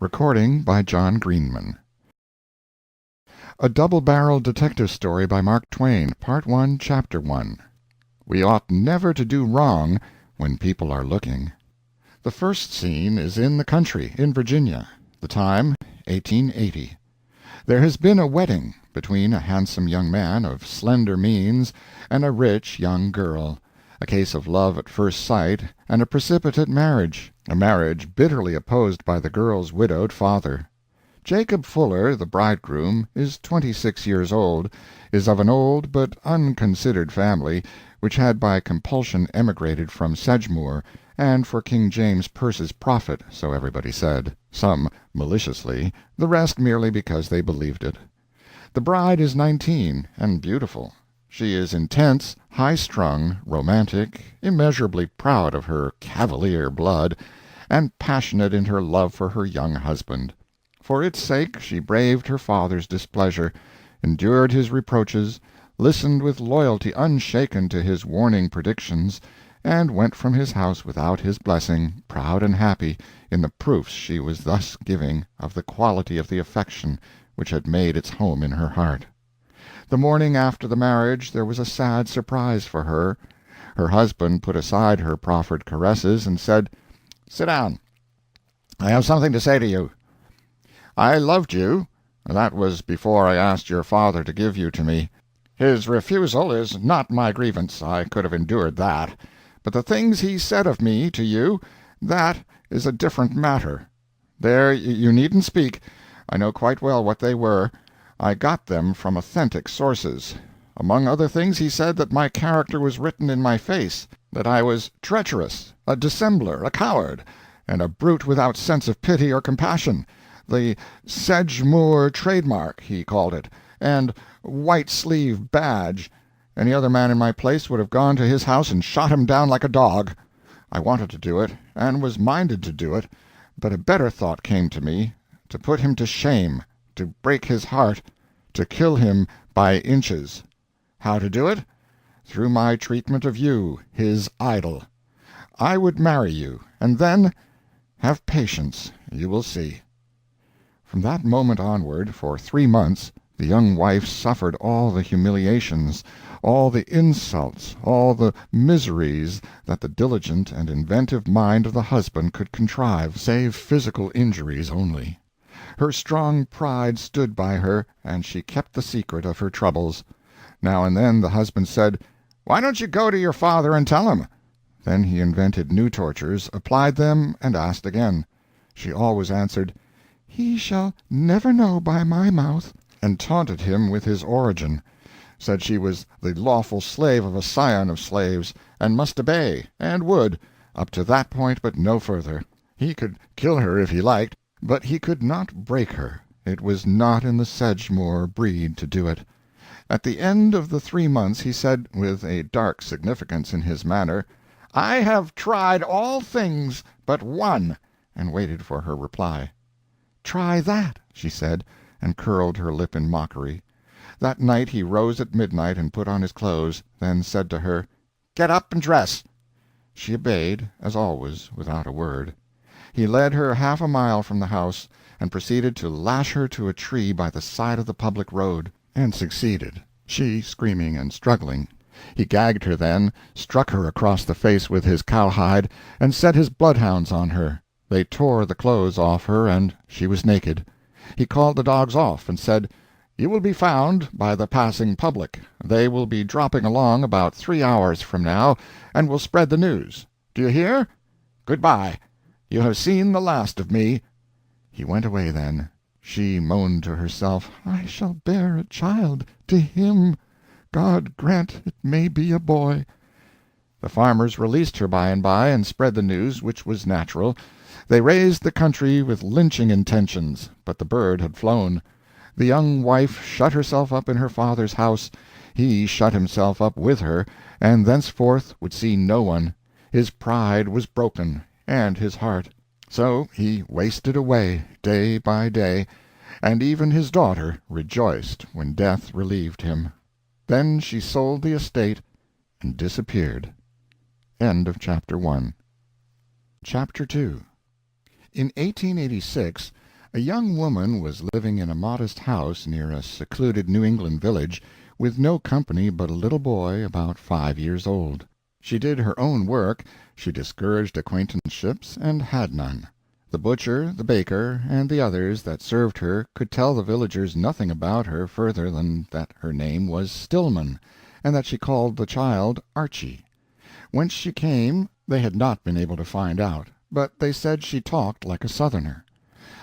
Greenman. A Double-Barreled Detective Story by Mark Twain, Part 1, Chapter 1. We ought never to do wrong when people are looking. The first scene is in the country, in Virginia. The time, 1880. There has been a wedding between a handsome young man of slender means and a rich young girl, a case of love at first sight and a precipitate marriage, a marriage bitterly opposed by the girl's widowed father. Jacob Fuller, the bridegroom, is 26 years old, is of an old but unconsidered family, which had by compulsion emigrated from Sedgemoor, and for King James Purse's profit, so everybody said, some maliciously, the rest merely because they believed it. The bride is 19, and beautiful. She is intense, high-strung, romantic, immeasurably proud of her Cavalier blood, and passionate in her love for her young husband. For its sake she braved her father's displeasure, endured his reproaches, listened with loyalty unshaken to his warning predictions, and went from his house without his blessing, proud and happy in the proofs she was thus giving of the quality of the affection which had made its home in her heart. The morning after the marriage there was a sad surprise for her. Her husband put aside her proffered caresses and said, "Sit down. I have something to say to you. I loved you. That was before I asked your father to give you to me. His refusal is not my grievance. I could have endured that. But the things he said of me to you, that is a different matter. There, you needn't speak. I know quite well what they were. I got them from authentic sources. Among other things he said that my character was written in my face, that I was treacherous, a dissembler, a coward, and a brute without sense of pity or compassion. The Sedgemoor trademark, he called it, and white-sleeve badge. Any other man in my place would have gone to his house and shot him down like a dog. I wanted to do it, and was minded to do it, but a better thought came to me, to put him to shame, to break his heart, to kill him by inches. How to do it? Through my treatment of you, his idol. I would marry you, and then have patience, you will see." From that moment onward, for 3 months, the young wife suffered all the humiliations, all the insults, all the miseries that the diligent and inventive mind of the husband could contrive, save physical injuries only. Her strong pride stood by her, and she kept the secret of her troubles. Now and then the husband said, "Why don't you go to your father and tell him?" Then he invented new tortures, applied them, and asked again. She always answered, "He shall never know by my mouth," and taunted him with his origin, said she was the lawful slave of a scion of slaves, and must obey, and would, up to that point but no further. He could kill her if he liked, but he could not break her. It was not in the Sedgemoor breed to do it. At the end of the 3 months he said, with a dark significance in his manner, "I have tried all things but one," and waited for her reply. "Try that," she said, and curled her lip in mockery. That night he rose at midnight and put on his clothes, then said to her, "Get up and dress." She obeyed, as always, without a word. He led her half a mile from the house, and proceeded to lash her to a tree by the side of the public road, and succeeded, she screaming and struggling. He gagged her then, struck her across the face with his cowhide, and set his bloodhounds on her. They tore the clothes off her, and she was naked. He called the dogs off, and said, "You will be found by the passing public. They will be dropping along about 3 hours from now, and will spread the news. Do you hear? Good-bye. You have seen the last of me." He went away then. She moaned to herself, "I shall bear a child to him. God grant it may be a boy." The farmers released her by and by, and spread the news, which was natural. They raised the country with lynching intentions, but the bird had flown. The young wife shut herself up in her father's house. He shut himself up with her, and thenceforth would see no one. His pride was broken, and his heart. So he wasted away, day by day, and even his daughter rejoiced when death relieved him. Then she sold the estate and disappeared. End of Chapter 1. Chapter 2. In 1886 A young woman was living in a modest house near a secluded New England village, with no company but a little boy about 5 years old. She did her own work, she discouraged acquaintanceships, and had none. The butcher, the baker, and the others that served her could tell the villagers nothing about her further than that her name was Stillman, and that she called the child Archy. Whence she came they had not been able to find out, but they said she talked like a Southerner.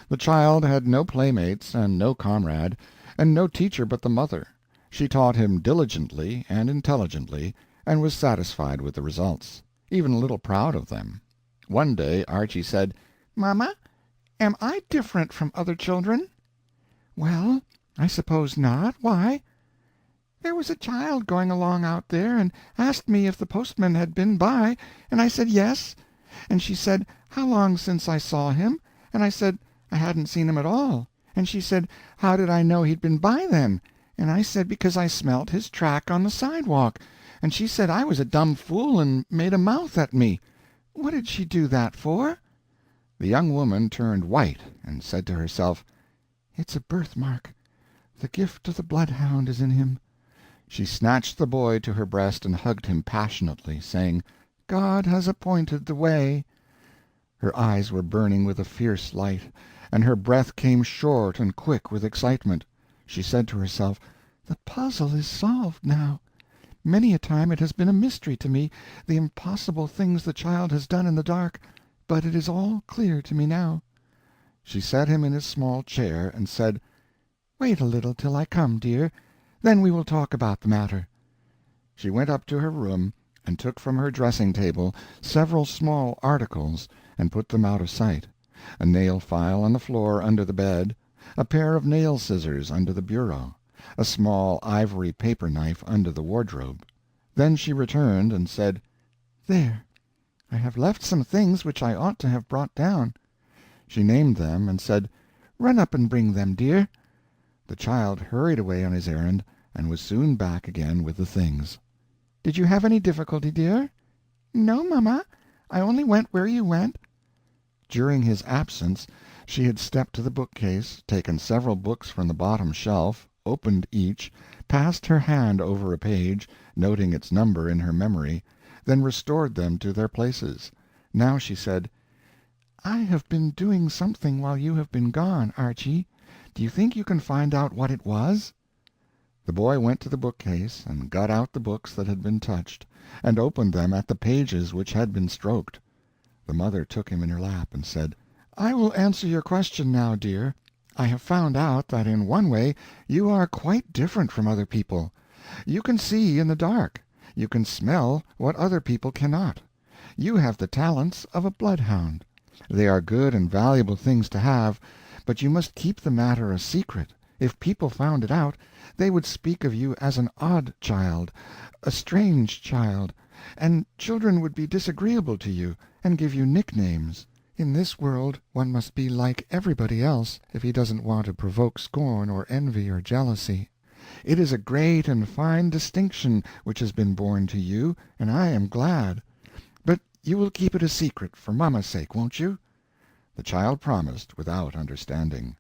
The child had no playmates and no comrade, and no teacher but the mother. She taught him diligently and intelligently, and was satisfied with the results, even a little proud of them. One day Archy said, "Mamma, am I different from other children?" "Well, I suppose not. Why?" "There was a child going along out there, and asked me if the postman had been by, and I said yes, and she said how long since I saw him, and I said I hadn't seen him at all, and she said how did I know he'd been by then, and I said because I smelt his track on the sidewalk, and she said I was a dumb fool and made a mouth at me. What did she do that for?" The young woman turned white, and said to herself, "It's a birthmark. The gift of the bloodhound is in him." She snatched the boy to her breast and hugged him passionately, saying, "God has appointed the way." Her eyes were burning with a fierce light, and her breath came short and quick with excitement. She said to herself, "The puzzle is solved now. Many a time it has been a mystery to me, the impossible things the child has done in the dark, but it is all clear to me now." She set him in his small chair, and said, "Wait a little till I come, dear, then we will talk about the matter." She went up to her room, and took from her dressing-table several small articles, and put them out of sight: a nail-file on the floor under the bed, a pair of nail-scissors under the bureau, a small ivory paper-knife under the wardrobe. Then she returned and said, "There, I have left some things which I ought to have brought down." She named them, and said, "Run up and bring them, dear." The child hurried away on his errand, and was soon back again with the things. "Did you have any difficulty, dear?" "No, mamma, I only went where you went." During his absence she had stepped to the bookcase, taken several books from the bottom shelf, opened each, passed her hand over a page, noting its number in her memory, then restored them to their places. Now she said, "I have been doing something while you have been gone, Archy. Do you think you can find out what it was?" The boy went to the bookcase, and got out the books that had been touched, and opened them at the pages which had been stroked. The mother took him in her lap, and said, "I will answer your question now, dear. I have found out that in one way you are quite different from other people. You can see in the dark. You can smell what other people cannot. You have the talents of a bloodhound. They are good and valuable things to have, but you must keep the matter a secret. If people found it out, they would speak of you as an odd child, a strange child, and children would be disagreeable to you, and give you nicknames. In this world one must be like everybody else if he doesn't want to provoke scorn or envy or jealousy. It is a great and fine distinction which has been born to you, and I am glad. But you will keep it a secret, for mamma's sake, won't you?" The child promised, without understanding.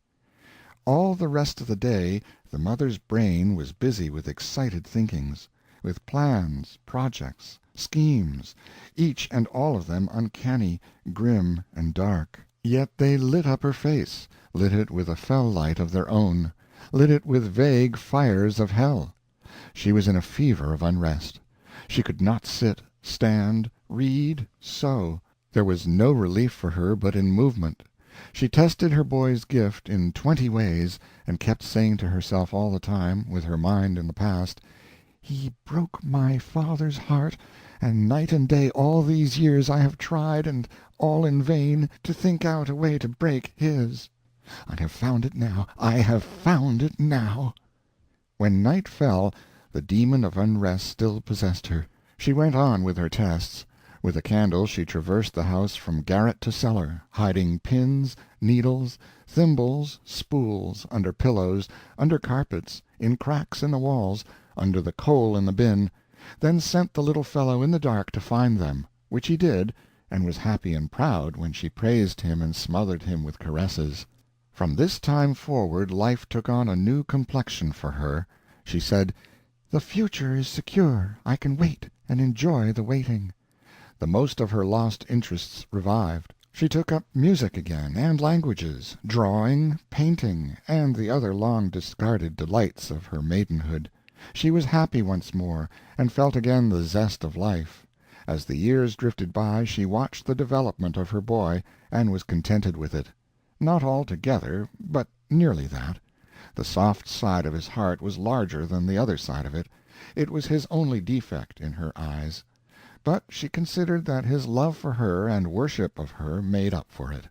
All the rest of the day the mother's brain was busy with excited thinkings, with plans, projects, schemes, each and all of them uncanny, grim, and dark. Yet they lit up her face, lit it with a fell light of their own, lit it with vague fires of hell. She was in a fever of unrest. She could not sit, stand, read, sew. There was no relief for her but in movement. She tested her boy's gift in 20 ways, and kept saying to herself all the time, with her mind in the past, "He broke my father's heart, and night and day all these years I have tried, and all in vain, to think out a way to break his. I have found it now, I have found it now." When night fell, the demon of unrest still possessed her. She went on with her tests. With a candle she traversed the house from garret to cellar, hiding pins, needles, thimbles, spools, under pillows, under carpets, in cracks in the walls, under the coal in the bin, then sent the little fellow in the dark to find them, which he did, and was happy and proud when she praised him and smothered him with caresses. From this time forward life took on a new complexion for her. She said, "The future is secure. I can wait, and enjoy the waiting." The most of her lost interests revived. She took up music again, and languages, drawing, painting, and the other long-discarded delights of her maidenhood. She was happy once more, and felt again the zest of life. As the years drifted by she watched the development of her boy, and was contented with it. Not altogether, but nearly that. The soft side of his heart was larger than the other side of it. It was his only defect in her eyes. But she considered that his love for her and worship of her made up for it.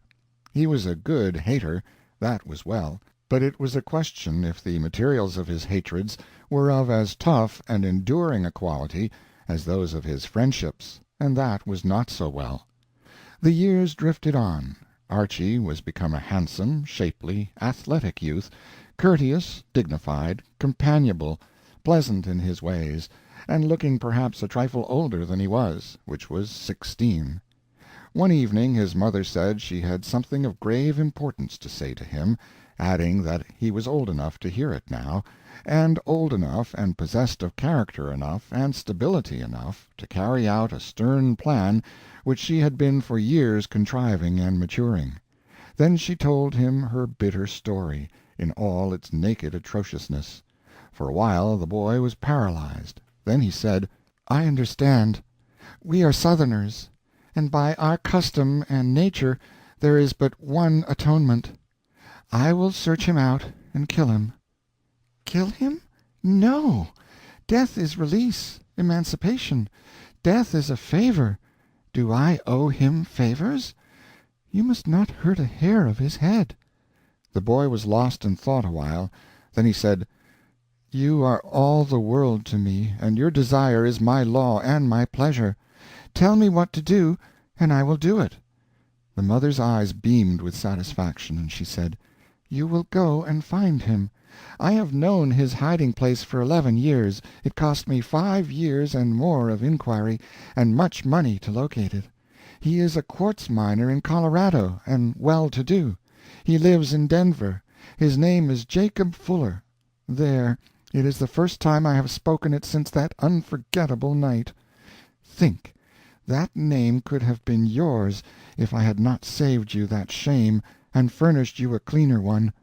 He was a good hater, that was well, but it was a question if the materials of his hatreds were of as tough and enduring a quality as those of his friendships, and that was not so well. The years drifted on. Archy was become a handsome, shapely, athletic youth, courteous, dignified, companionable, pleasant in his ways, and looking perhaps a trifle older than he was, which was 16. One evening his mother said she had something of grave importance to say to him, adding that he was old enough to hear it now, and old enough and possessed of character enough and stability enough to carry out a stern plan which she had been for years contriving and maturing. Then she told him her bitter story, in all its naked atrociousness. For a while the boy was paralyzed. Then he said, "I understand. We are Southerners, and by our custom and nature there is but one atonement. I will search him out and kill him." "Kill him? No. Death is release, emancipation. Death is a favor. Do I owe him favors? You must not hurt a hair of his head." The boy was lost in thought a while. Then he said, "You are all the world to me, and your desire is my law and my pleasure. Tell me what to do, and I will do it." The mother's eyes beamed with satisfaction, and she said, "You will go and find him. I have known his hiding-place for 11 years. It cost me 5 years and more of inquiry, and much money to locate it. He is a quartz miner in Colorado, and well-to-do. He lives in Denver. His name is Jacob Fuller. There, it is the first time I have spoken it since that unforgettable night. Think, that name could have been yours if I had not saved you that shame and furnished you a cleaner one.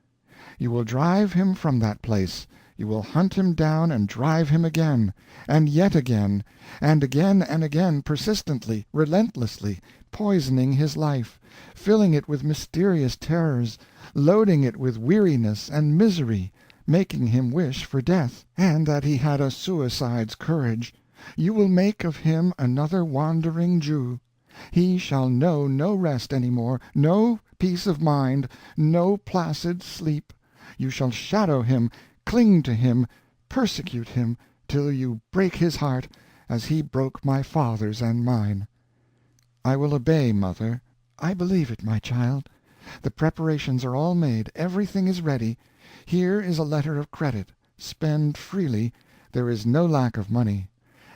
You will drive him from that place. You will hunt him down and drive him again, and yet again, and again, persistently, relentlessly, poisoning his life, filling it with mysterious terrors, loading it with weariness and misery, making him wish for death, and that he had a suicide's courage. You will make of him another wandering Jew. He shall know no rest any more, no peace of mind, no placid sleep. You shall shadow him, cling to him, persecute him, till you break his heart, as he broke my father's and mine." "I will obey, mother. I believe it, my child. The preparations are all made, everything is ready. Here is a letter of credit. Spend freely. There is no lack of money.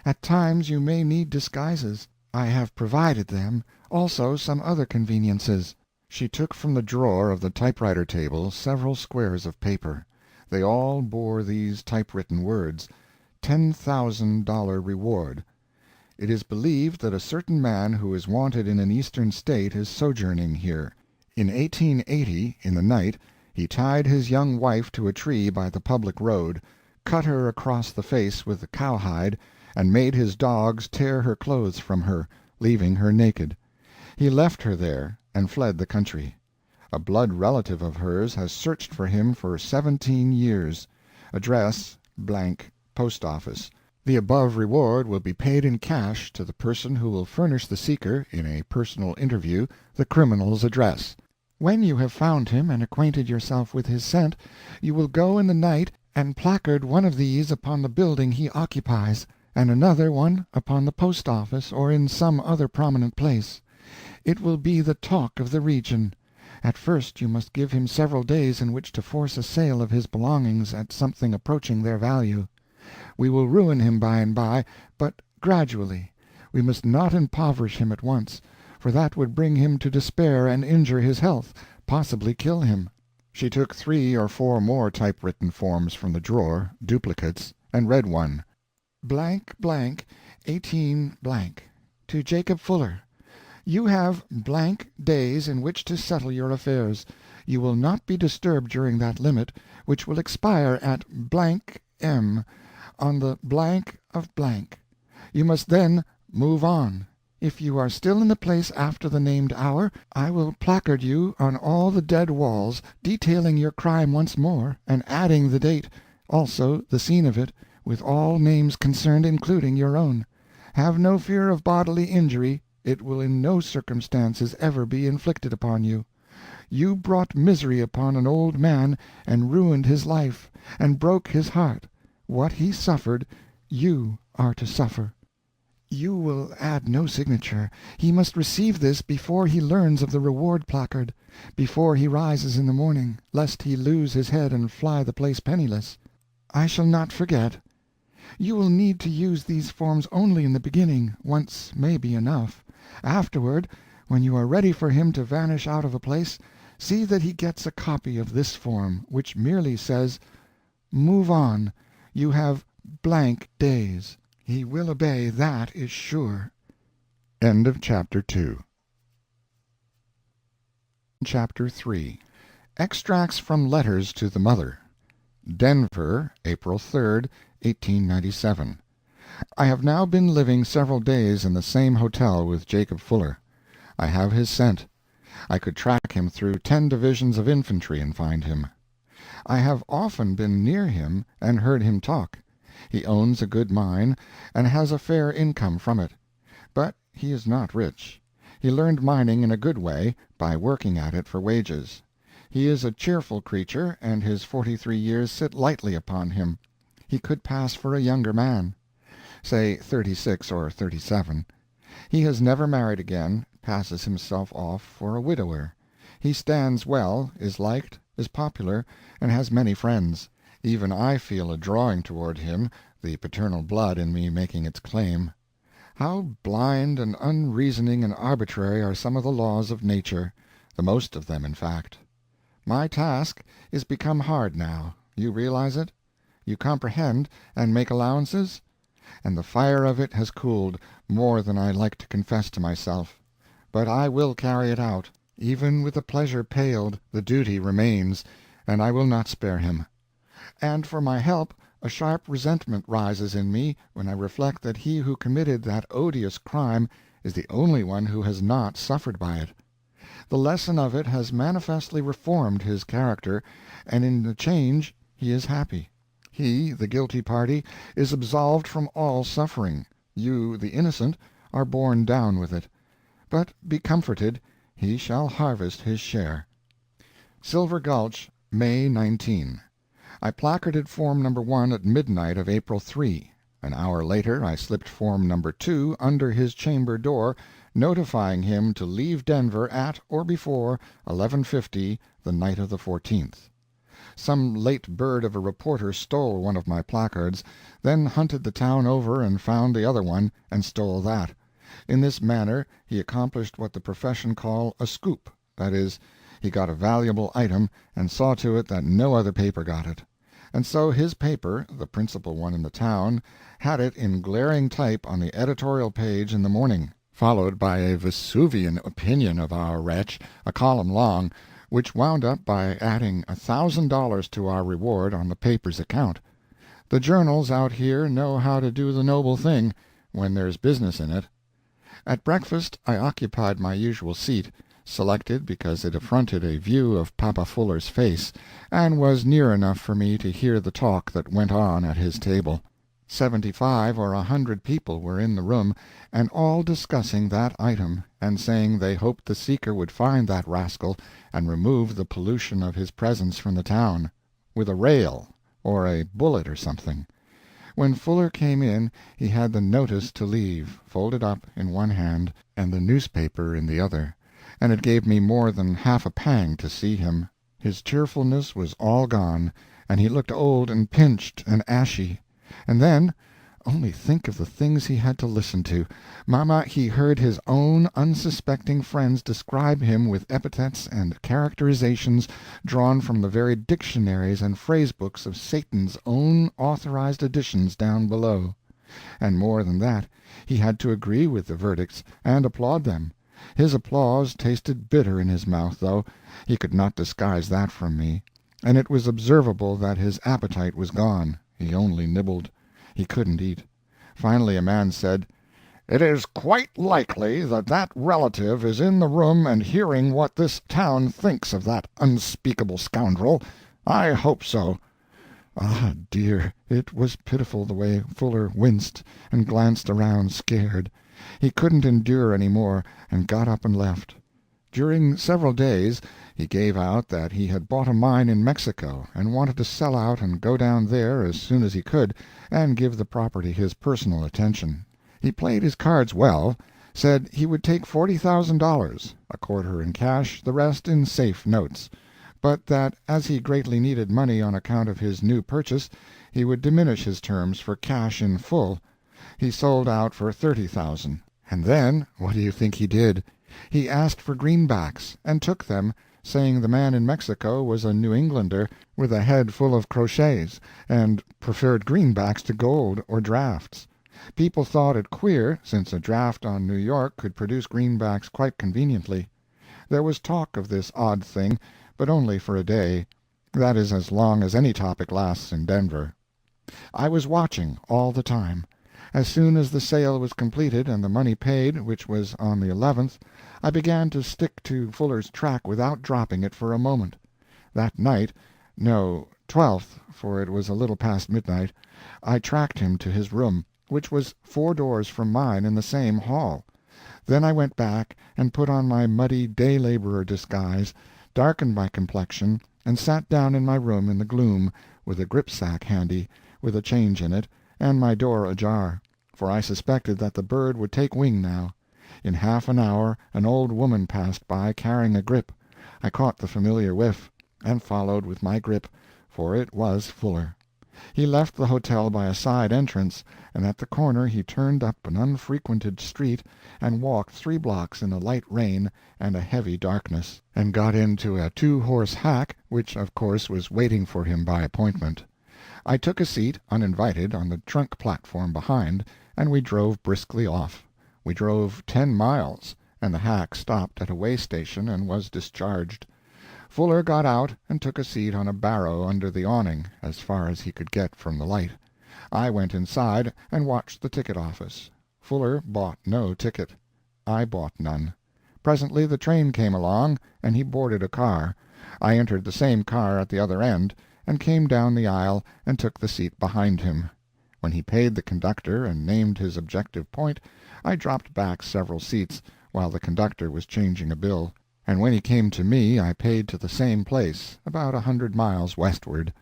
At times you may need disguises. I have provided them, also some other conveniences." She took from the drawer of the typewriter table several squares of paper. They all bore these typewritten words, $10,000 reward. It is believed that a certain man who is wanted in an Eastern state is sojourning here. In 1880, in the night, he tied his young wife to a tree by the public road, cut her across the face with a cowhide, and made his dogs tear her clothes from her, leaving her naked. He left her there, and fled the country. A blood relative of hers has searched for him for 17 years. Address, Post Office. The above reward will be paid in cash to the person who will furnish the seeker, in a personal interview, the criminal's address. When you have found him and acquainted yourself with his scent, you will go in the night and placard one of these upon the building he occupies, and another one upon the post office or in some other prominent place. It will be the talk of the region. At first you must give him several days in which to force a sale of his belongings at something approaching their value. We will ruin him by and by, but gradually. We must not impoverish him at once, for that would bring him to despair and injure his health, possibly kill him. She took 3 or 4 more typewritten forms from the drawer, duplicates, and read one. Blank, blank, 18 blank. To Jacob Fuller. You have blank days in which to settle your affairs. You will not be disturbed during that limit, which will expire at blank M, on the blank of blank. You must then move on. If you are still in the place after the named hour, I will placard you on all the dead walls, detailing your crime once more, and adding the date, also the scene of it, with all names concerned, including your own. Have no fear of bodily injury. It will in no circumstances ever be inflicted upon you. You brought misery upon an old man, and ruined his life, and broke his heart. What he suffered, you are to suffer. You will add no signature. He must receive this before he learns of the reward placard, before he rises in the morning, lest he lose his head and fly the place penniless. I shall not forget. You will need to use these forms only in the beginning. Once may be enough. Afterward, when you are ready for him to vanish out of a place, see that he gets a copy of this form, which merely says, "Move on. You have blank days." He will obey, that is sure. End of Chapter 2. Chapter 3. Extracts from Letters to the Mother. Denver, April 3, 1897. I have now been living several days in the same hotel with Jacob Fuller. I have his scent. I could track him through 10 divisions of infantry and find him. I have often been near him and heard him talk. He owns a good mine, and has a fair income from it. But he is not rich. He learned mining in a good way, by working at it for wages. He is a cheerful creature, and his 43 years sit lightly upon him. He could pass for a younger man, say 36 or 37. He has never married again, passes himself off for a widower. He stands well, is liked, is popular, and has many friends. Even I feel a drawing toward him, the paternal blood in me making its claim. How blind and unreasoning and arbitrary are some of the laws of nature, the most of them, in fact. My task is become hard now. You realize it? You comprehend, and make allowances? And the fire of it has cooled, more than I like to confess to myself. But I will carry it out. Even with the pleasure paled, the duty remains, and I will not spare him. And for my help, a sharp resentment rises in me when I reflect that he who committed that odious crime is the only one who has not suffered by it. The lesson of it has manifestly reformed his character, and in the change he is happy. He, the guilty party, is absolved from all suffering. You, the innocent, are borne down with it. But be comforted, he shall harvest his share. Silver Gulch, May 19. I placarded Form No. 1 at midnight of April 3. An hour later I slipped Form No. 2 under his chamber door, notifying him to leave Denver at or before 11:50 the night of the 14th. Some late bird of a reporter stole one of my placards, then hunted the town over and found the other one, and stole that. In this manner he accomplished what the profession call a scoop, that is, he got a valuable item and saw to it that no other paper got it. And so his paper, the principal one in the town, had it in glaring type on the editorial page in the morning, followed by a Vesuvian opinion of our wretch, a column long, which wound up by adding $1,000 to our reward on the paper's account. The journals out here know how to do the noble thing, when there's business in it. At breakfast I occupied my usual seat, selected because it affronted a view of Papa Fuller's face, and was near enough for me to hear the talk that went on at his table. 75 or 100 people were in the room, and all discussing that item, and saying they hoped the seeker would find that rascal and remove the pollution of his presence from the town, with a rail, or a bullet or something. When Fuller came in he had the notice to leave folded up in one hand and the newspaper in the other, and it gave me more than half a pang to see him. His cheerfulness was all gone, and he looked old and pinched and ashy. And then, Only think of the things he had to listen to. Mama, he heard his own unsuspecting friends describe him with epithets and characterizations drawn from the very dictionaries and phrase-books of Satan's own authorized editions down below. And more than that, he had to agree with the verdicts and applaud them. His applause tasted bitter in his mouth, though; he could not disguise that from me. And it was observable that his appetite was gone. He only nibbled. He couldn't eat. Finally a man said, "It is quite likely that that relative is in the room and hearing what this town thinks of that unspeakable scoundrel. I hope so." Ah, dear, it was pitiful the way Fuller winced and glanced around scared. He couldn't endure any more, and got up and left. During several days he gave out that he had bought a mine in Mexico, and wanted to sell out and go down there as soon as he could, and give the property his personal attention. He played his cards well, said he would take $40,000, a quarter in cash, the rest in safe notes, but that as he greatly needed money on account of his new purchase, he would diminish his terms for cash in full. He sold out for $30,000. And then, what do you think he did? He asked for greenbacks, and took them, saying the man in Mexico was a New Englander with a head full of crotchets, and preferred greenbacks to gold or drafts. People thought it queer, since a draft on New York could produce greenbacks quite conveniently. There was talk of this odd thing, but only for a day. That is as long as any topic lasts in Denver. I was watching all the time. As soon as the sale was completed and the money paid, which was on the 11th, I began to stick to Fuller's track without dropping it for a moment. That night—no, 12th, for it was a little past midnight—I tracked him to his room, which was 4 doors from mine in the same hall. Then I went back and put on my muddy day-laborer disguise, darkened my complexion, and sat down in my room in the gloom, with a gripsack handy, with a change in it, and my door ajar, for I suspected that the bird would take wing now. In half an hour an old woman passed by, carrying a grip. I caught the familiar whiff, and followed with my grip, for it was Fuller. He left the hotel by a side entrance, and at the corner he turned up an unfrequented street, and walked 3 blocks in a light rain and a heavy darkness, and got into a 2-horse hack, which of course was waiting for him by appointment. I took a seat, uninvited, on the trunk platform behind, and we drove briskly off. We drove 10 miles, and the hack stopped at a way station and was discharged. Fuller got out and took a seat on a barrow under the awning, as far as he could get from the light. I went inside and watched the ticket office. Fuller bought no ticket. I bought none. Presently the train came along, and he boarded a car. I entered the same car at the other end, and came down the aisle and took the seat behind him. When he paid the conductor and named his objective point, I dropped back several seats while the conductor was changing a bill, and when he came to me I paid to the same place, about 100 miles westward.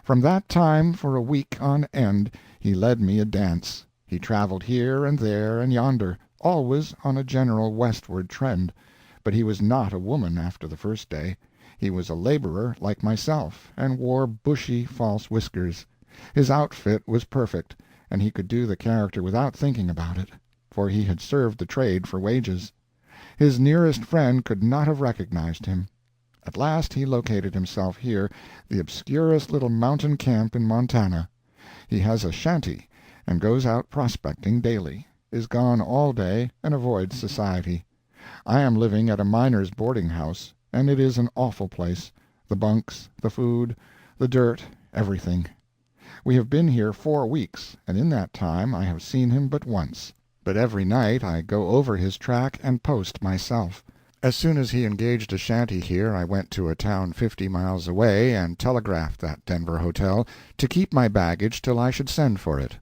From that time for a week on end he led me a dance. He traveled here and there and yonder, always on a general westward trend, but he was not a woman after the first day. He was a laborer like myself, and wore bushy false whiskers. His outfit was perfect, and he could do the character without thinking about it, for he had served the trade for wages. His nearest friend could not have recognized him. At last he located himself here, the obscurest little mountain camp in Montana. He has a shanty, and goes out prospecting daily, is gone all day, and avoids society. I am living at a miner's boarding-house, and it is an awful place, the bunks, the food, the dirt, everything. We have been here 4 weeks, and in that time I have seen him but once. But every night I go over his track and post myself. As soon as he engaged a shanty here I went to a town 50 miles away and telegraphed that Denver hotel to keep my baggage till I should send for it.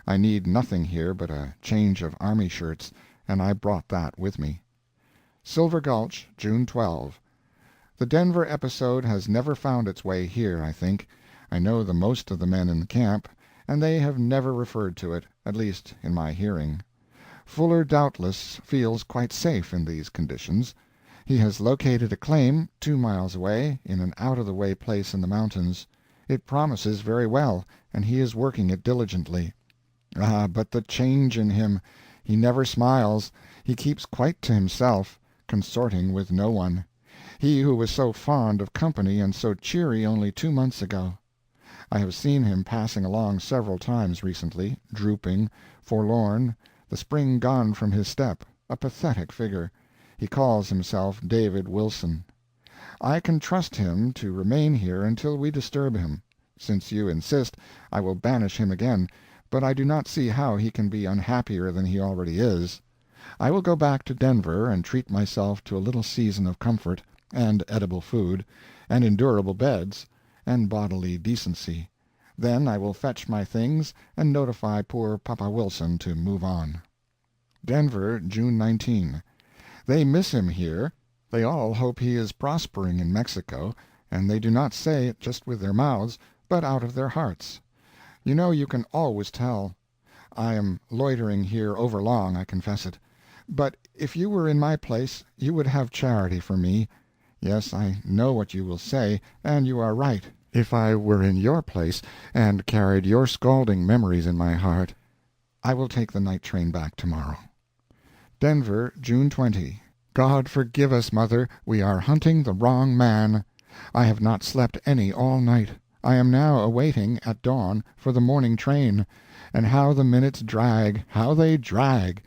I need nothing here but a change of army shirts, and I brought that with me. Silver Gulch, June 12. The Denver episode has never found its way here, I think. I know the most of the men in the camp, and they have never referred to it, at least in my hearing. Fuller doubtless feels quite safe in these conditions. He has located a claim 2 miles away, in an out-of-the-way place in the mountains. It promises very well, and he is working it diligently. Ah, but the change in him! He never smiles. He keeps quite to himself, consorting with no one. He who was so fond of company and so cheery only 2 months ago. I have seen him passing along several times recently, drooping, forlorn, the spring gone from his step, a pathetic figure. He calls himself David Wilson. I can trust him to remain here until we disturb him. Since you insist, I will banish him again, but I do not see how he can be unhappier than he already is. I will go back to Denver and treat myself to a little season of comfort, and edible food, and endurable beds, and bodily decency. Then I will fetch my things and notify poor Papa Wilson to move on. Denver, June 19. They miss him here. They all hope he is prospering in Mexico, and they do not say it just with their mouths, but out of their hearts. You know you can always tell. I am loitering here overlong, I confess it. But if you were in my place you would have charity for me. Yes, I know what you will say, and you are right. If I were in your place, and carried your scalding memories in my heart. I will take the night train back tomorrow. Denver, June 20. God forgive us, Mother, we are hunting the wrong man. I have not slept any all night. I am now awaiting, at dawn, for the morning train. And how the minutes drag, how they drag!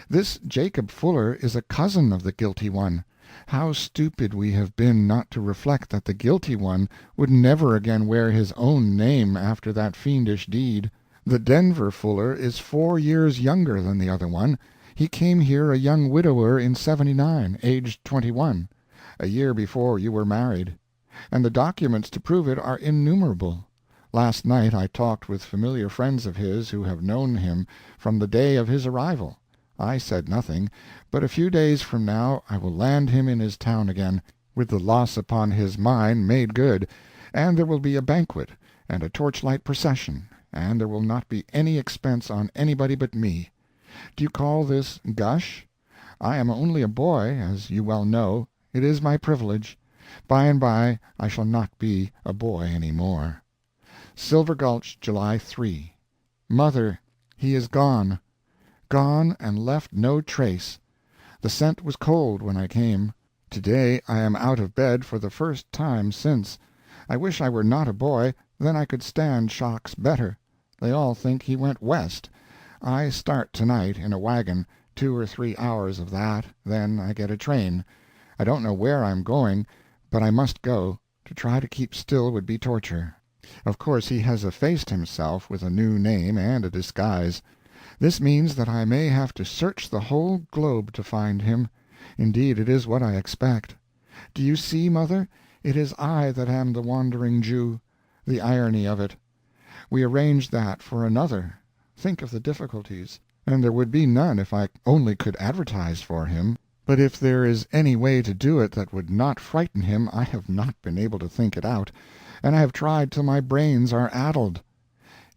This Jacob Fuller is a cousin of the guilty one. How stupid we have been not to reflect that the guilty one would never again wear his own name after that fiendish deed. The Denver Fuller is 4 years younger than the other one. He came here a young widower in '79, aged 21, a year before you were married. And the documents to prove it are innumerable. Last night I talked with familiar friends of his who have known him from the day of his arrival. I said nothing, but a few days from now I will land him in his town again, with the loss upon his mine made good, and there will be a banquet, and a torchlight procession, and there will not be any expense on anybody but me. Do you call this gush? I am only a boy, as you well know. It is my privilege. By and by I shall not be a boy any more. Silver Gulch, July 3. Mother, he is gone. Gone and left no trace. The scent was cold when I came. Today I am out of bed for the first time since. I wish I were not a boy, then I could stand shocks better. They all think he went west. I start tonight in a wagon, 2 or 3 hours of that, then I get a train. I don't know where I'm going, but I must go. To try to keep still would be torture. Of course he has effaced himself with a new name and a disguise. This means that I may have to search the whole globe to find him. Indeed, it is what I expect. Do you see, Mother? It is I that am the wandering Jew. The irony of it. We arranged that for another. Think of the difficulties. And there would be none if I only could advertise for him. But if there is any way to do it that would not frighten him, I have not been able to think it out, and I have tried till my brains are addled.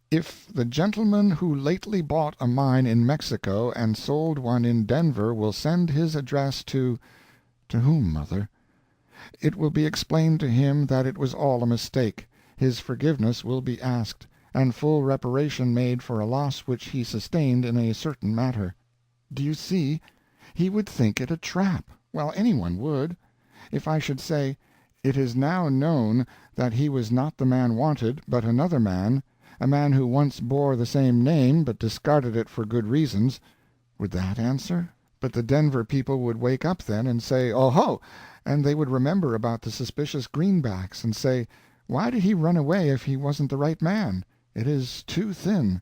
If the gentleman who lately bought a mine in Mexico and sold one in Denver will send his address to whom, Mother? It will be explained to him that it was all a mistake. His forgiveness will be asked, and full reparation made for a loss which he sustained in a certain matter. Do you see? He would think it a trap. Well, anyone would. If I should say, "It is now known that he was not the man wanted, but another man, a man who once bore the same name but discarded it for good reasons," would that answer? But the Denver people would wake up then and say, "Oh-ho!" and they would remember about the suspicious greenbacks, and say, "Why did he run away if he wasn't the right man? It is too thin."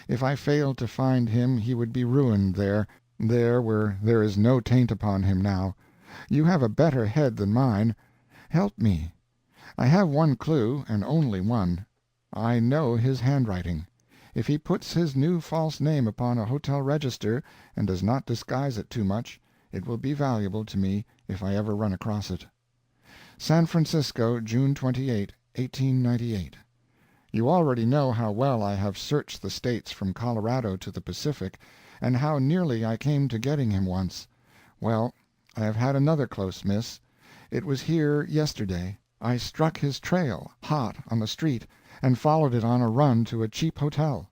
If I failed to find him he would be ruined there where there is no taint upon him now. You have a better head than mine. Help me. I have one clue, and only one. I know his handwriting. If he puts his new false name upon a hotel register, and does not disguise it too much, it will be valuable to me if I ever run across it. San Francisco, June 28, 1898. You already know how well I have searched the States from Colorado to the Pacific, and how nearly I came to getting him once. Well, I have had another close miss. It was here yesterday. I struck his trail, hot, on the street, and followed it on a run to a cheap hotel.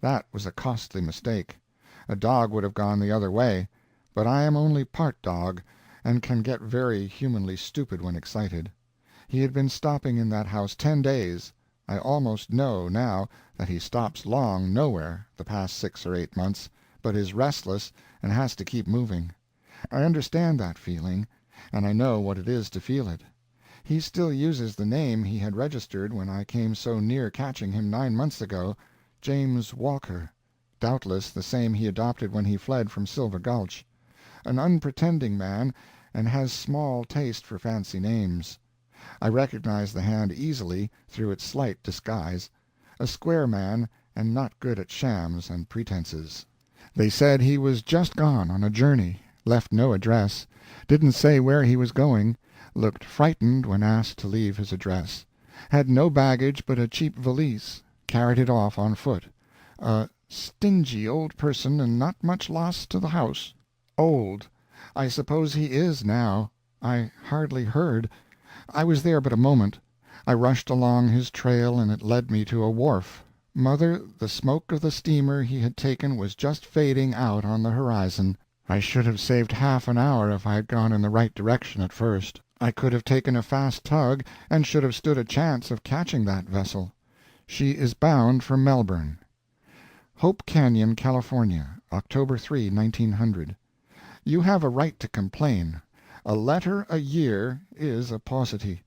That was a costly mistake. A dog would have gone the other way, but I am only part dog, and can get very humanly stupid when excited. He had been stopping in that house 10 days. I almost know, now, that he stops long nowhere the past 6 or 8 months, but is restless and has to keep moving. I understand that feeling, and I know what it is to feel it. He still uses the name he had registered when I came so near catching him 9 months ago, James Walker, doubtless the same he adopted when he fled from Silver Gulch. An unpretending man, and has small taste for fancy names. I recognize the hand easily through its slight disguise. A square man, and not good at shams and pretenses. They said he was just gone on a journey, left no address, didn't say where he was going, looked frightened when asked to leave his address, had no baggage but a cheap valise, carried it off on foot. A stingy old person, and not much loss to the house. Old. I suppose he is now. I hardly heard. I was there but a moment. I rushed along his trail, and it led me to a wharf. Mother, the smoke of the steamer he had taken was just fading out on the horizon. I should have saved half an hour if I had gone in the right direction at first. I could have taken a fast tug, and should have stood a chance of catching that vessel. She is bound for Melbourne. Hope Canyon, California, October 3, 1900. You have a right to complain. A letter a year is a paucity.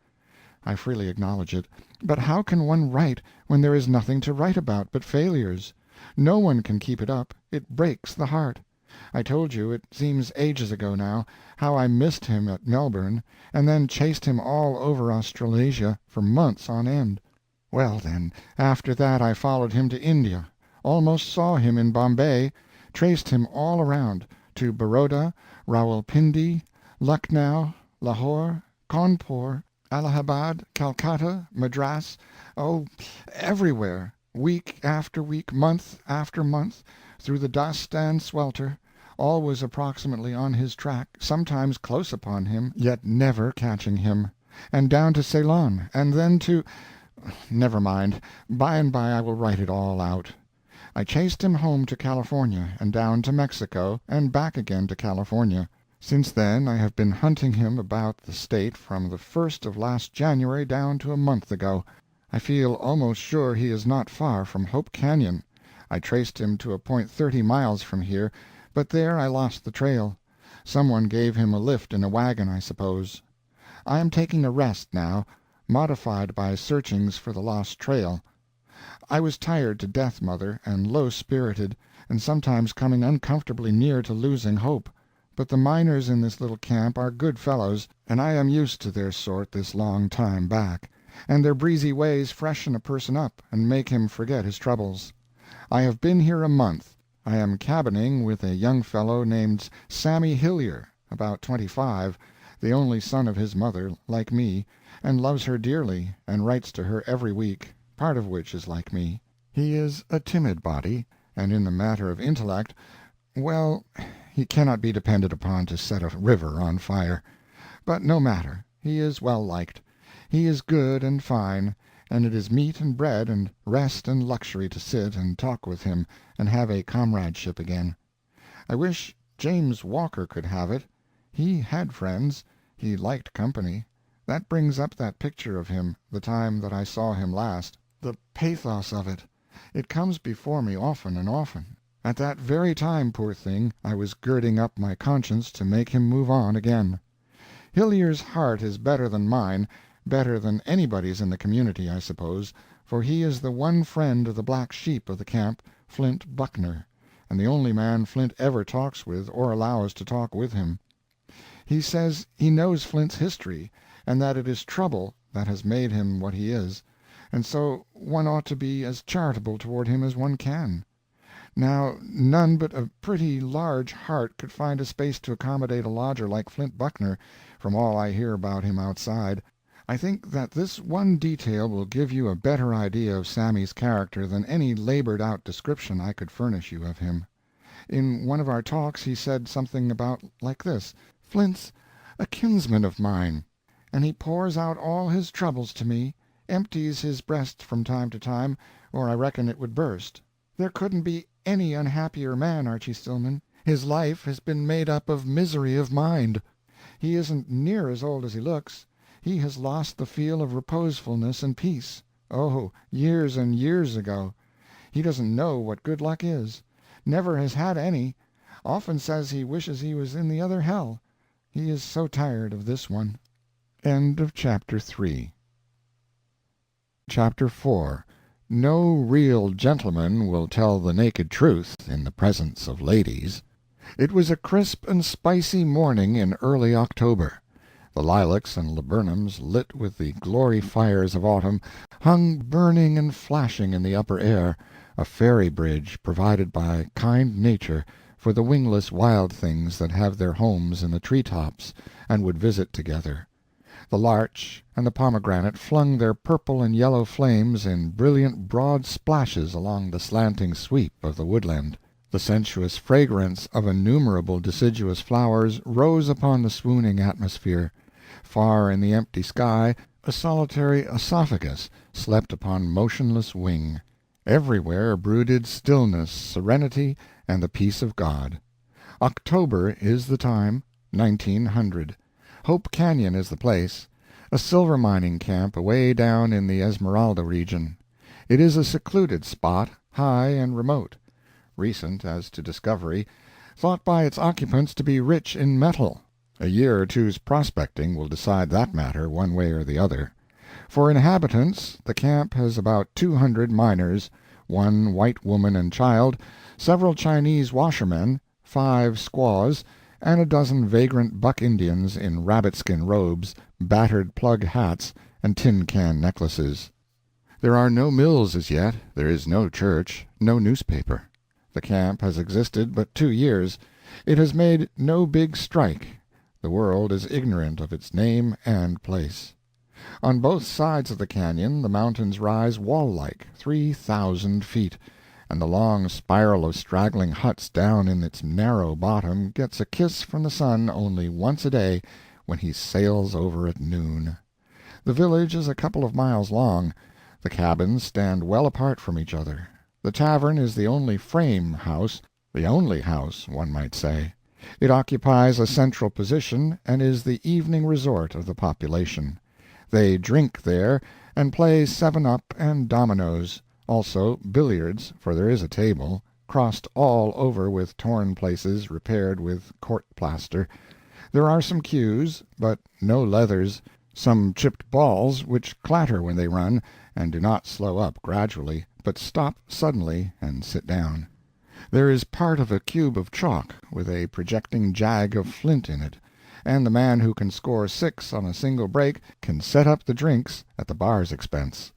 I freely acknowledge it. But how can one write when there is nothing to write about but failures? No one can keep it up. It breaks the heart. I told you, it seems ages ago now, how I missed him at Melbourne, and then chased him all over Australasia for months on end. Well, then, after that I followed him to India, almost saw him in Bombay, traced him all around, to Baroda, Rawalpindi, Lucknow, Lahore, Cawnpore, Allahabad, Calcutta, Madras, oh, everywhere, week after week, month after month, through the dust and swelter, always approximately on his track, sometimes close upon him, yet never catching him, and down to Ceylon, and then to— never mind, by and by I will write it all out. I chased him home to California, and down to Mexico, and back again to California. Since then I have been hunting him about the state from the 1st of last January down to a month ago. I feel almost sure he is not far from Hope Canyon. I traced him to a point 30 miles from here, but there I lost the trail. Someone gave him a lift in a wagon, I suppose. I am taking a rest now, modified by searchings for the lost trail. I was tired to death, Mother, and low-spirited, and sometimes coming uncomfortably near to losing hope. But the miners in this little camp are good fellows, and I am used to their sort this long time back, and their breezy ways freshen a person up and make him forget his troubles. I have been here a month. I am cabining with a young fellow named Sammy Hillyer, about 25, the only son of his mother, like me, and loves her dearly, and writes to her every week, part of which is like me. He is a timid body, and in the matter of intellect, well, he cannot be depended upon to set a river on fire. But no matter, he is well liked. He is good and fine, and it is meat and bread and rest and luxury to sit and talk with him and have a comradeship again. I wish James Walker could have it. He had friends. He liked company. That brings up that picture of him, the time that I saw him last. The pathos of it! It comes before me often and often. At that very time, poor thing, I was girding up my conscience to make him move on again. Hillyer's heart is better than mine, better than anybody's in the community, I suppose, for he is the one friend of the black sheep of the camp, Flint Buckner, and the only man Flint ever talks with or allows to talk with him. He says he knows Flint's history, and that it is trouble that has made him what he is, and so one ought to be as charitable toward him as one can. Now, none but a pretty large heart could find a space to accommodate a lodger like Flint Buckner, from all I hear about him outside. I think that this one detail will give you a better idea of Sammy's character than any labored-out description I could furnish you of him. In one of our talks he said something about like this: "Flint's a kinsman of mine, and he pours out all his troubles to me, empties his breast from time to time, or I reckon it would burst. There couldn't be any unhappier man, Archy Stillman. His life has been made up of misery of mind. He isn't near as old as he looks. He has lost the feel of reposefulness and peace. Oh, years and years ago. He doesn't know what good luck is. Never has had any. Often says he wishes he was in the other hell. He is so tired of this one. End of Chapter 3. Chapter 4. No real gentleman will tell the naked truth in the presence of ladies. It was a crisp and spicy morning in early October. The lilacs and laburnums, lit with the glory fires of autumn, hung burning and flashing in the upper air, a fairy bridge provided by kind nature for the wingless wild things that have their homes in the tree-tops and would visit together. The larch and the pomegranate flung their purple and yellow flames in brilliant broad splashes along the slanting sweep of the woodland. The sensuous fragrance of innumerable deciduous flowers rose upon the swooning atmosphere. Far in the empty sky a solitary esophagus slept upon motionless wing. Everywhere brooded stillness, serenity, and the peace of God. October is the time, 1900. Hope Canyon is the place, a silver mining camp away down in the Esmeralda region. It is a secluded spot, high and remote, recent as to discovery, thought by its occupants to be rich in metal. A year or two's prospecting will decide that matter one way or the other. For inhabitants, the camp has about 200 miners, one white woman and child, several Chinese washermen, 5 squaws, and a dozen vagrant buck Indians in rabbit-skin robes, battered plug hats, and tin-can necklaces. There are no mills as yet, there is no church, no newspaper. The camp has existed but 2 years. It has made no big strike. The world is ignorant of its name and place. On both sides of the canyon the mountains rise wall-like, 3,000 feet, and the long spiral of straggling huts down in its narrow bottom gets a kiss from the sun only once a day, when he sails over at noon. The village is a couple of miles long. The cabins stand well apart from each other. The tavern is the only frame house, the only house, one might say. It occupies a central position, and is the evening resort of the population. They drink there, and play 7-up and dominoes. Also billiards, for there is a table, crossed all over with torn places repaired with court plaster. There are some cues, but no leathers, some chipped balls which clatter when they run, and do not slow up gradually, but stop suddenly and sit down. There is part of a cube of chalk, with a projecting jag of flint in it, and the man who can score 6 on a single break can set up the drinks at the bar's expense.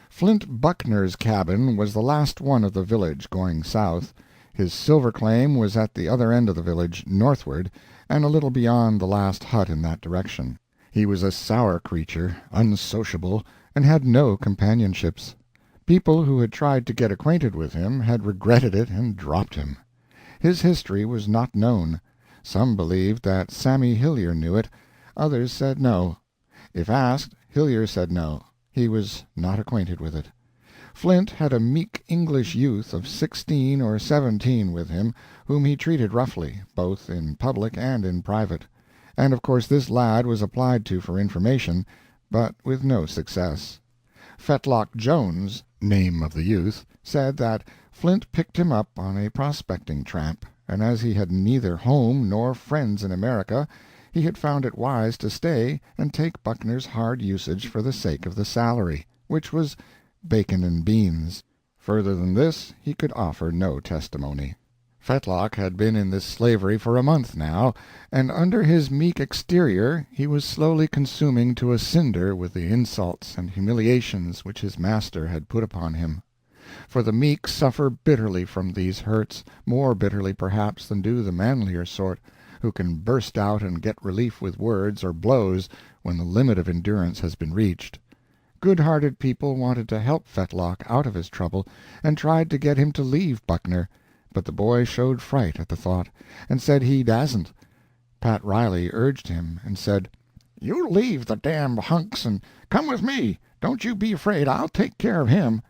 Flint Buckner's cabin was the last one of the village going south. His silver claim was at the other end of the village, northward, and a little beyond the last hut in that direction. He was a sour creature, unsociable, and had no companionships. People who had tried to get acquainted with him had regretted it and dropped him. His history was not known. Some believed that Sammy Hillyer knew it, others said no. If asked, Hillyer said no. He was not acquainted with it. Flint had a meek English youth of 16 or 17 with him, whom he treated roughly, both in public and in private. And of course this lad was applied to for information, but with no success. Fetlock Jones, name of the youth, said that Flint picked him up on a prospecting tramp, and as he had neither home nor friends in America, he had found it wise to stay and take Buckner's hard usage for the sake of the salary, which was bacon and beans. Further than this he could offer no testimony. Fetlock had been in this slavery for a month now, and under his meek exterior he was slowly consuming to a cinder with the insults and humiliations which his master had put upon him. For the meek suffer bitterly from these hurts, more bitterly perhaps than do the manlier sort, who can burst out and get relief with words or blows when the limit of endurance has been reached. Good-hearted people wanted to help Fetlock out of his trouble, and tried to get him to leave Buckner, but the boy showed fright at the thought, and said he dasn't. Pat Riley urged him, and said, "You leave the damned hunks and come with me. Don't you be afraid. I'll take care of him."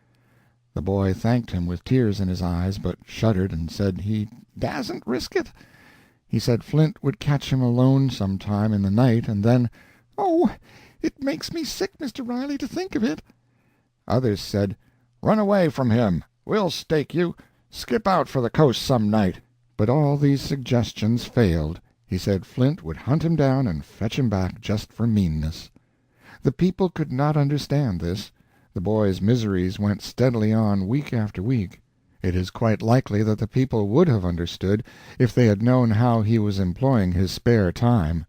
The boy thanked him with tears in his eyes, but shuddered and said he dasn't risk it. He said Flint would catch him alone some time in the night, and then, "Oh, it makes me sick, Mr. Riley, to think of it." Others said, "Run away from him. We'll stake you. Skip out for the coast some night." But all these suggestions failed. He said Flint would hunt him down and fetch him back just for meanness. The people could not understand this. The boy's miseries went steadily on week after week. It is quite likely that the people would have understood if they had known how he was employing his spare time.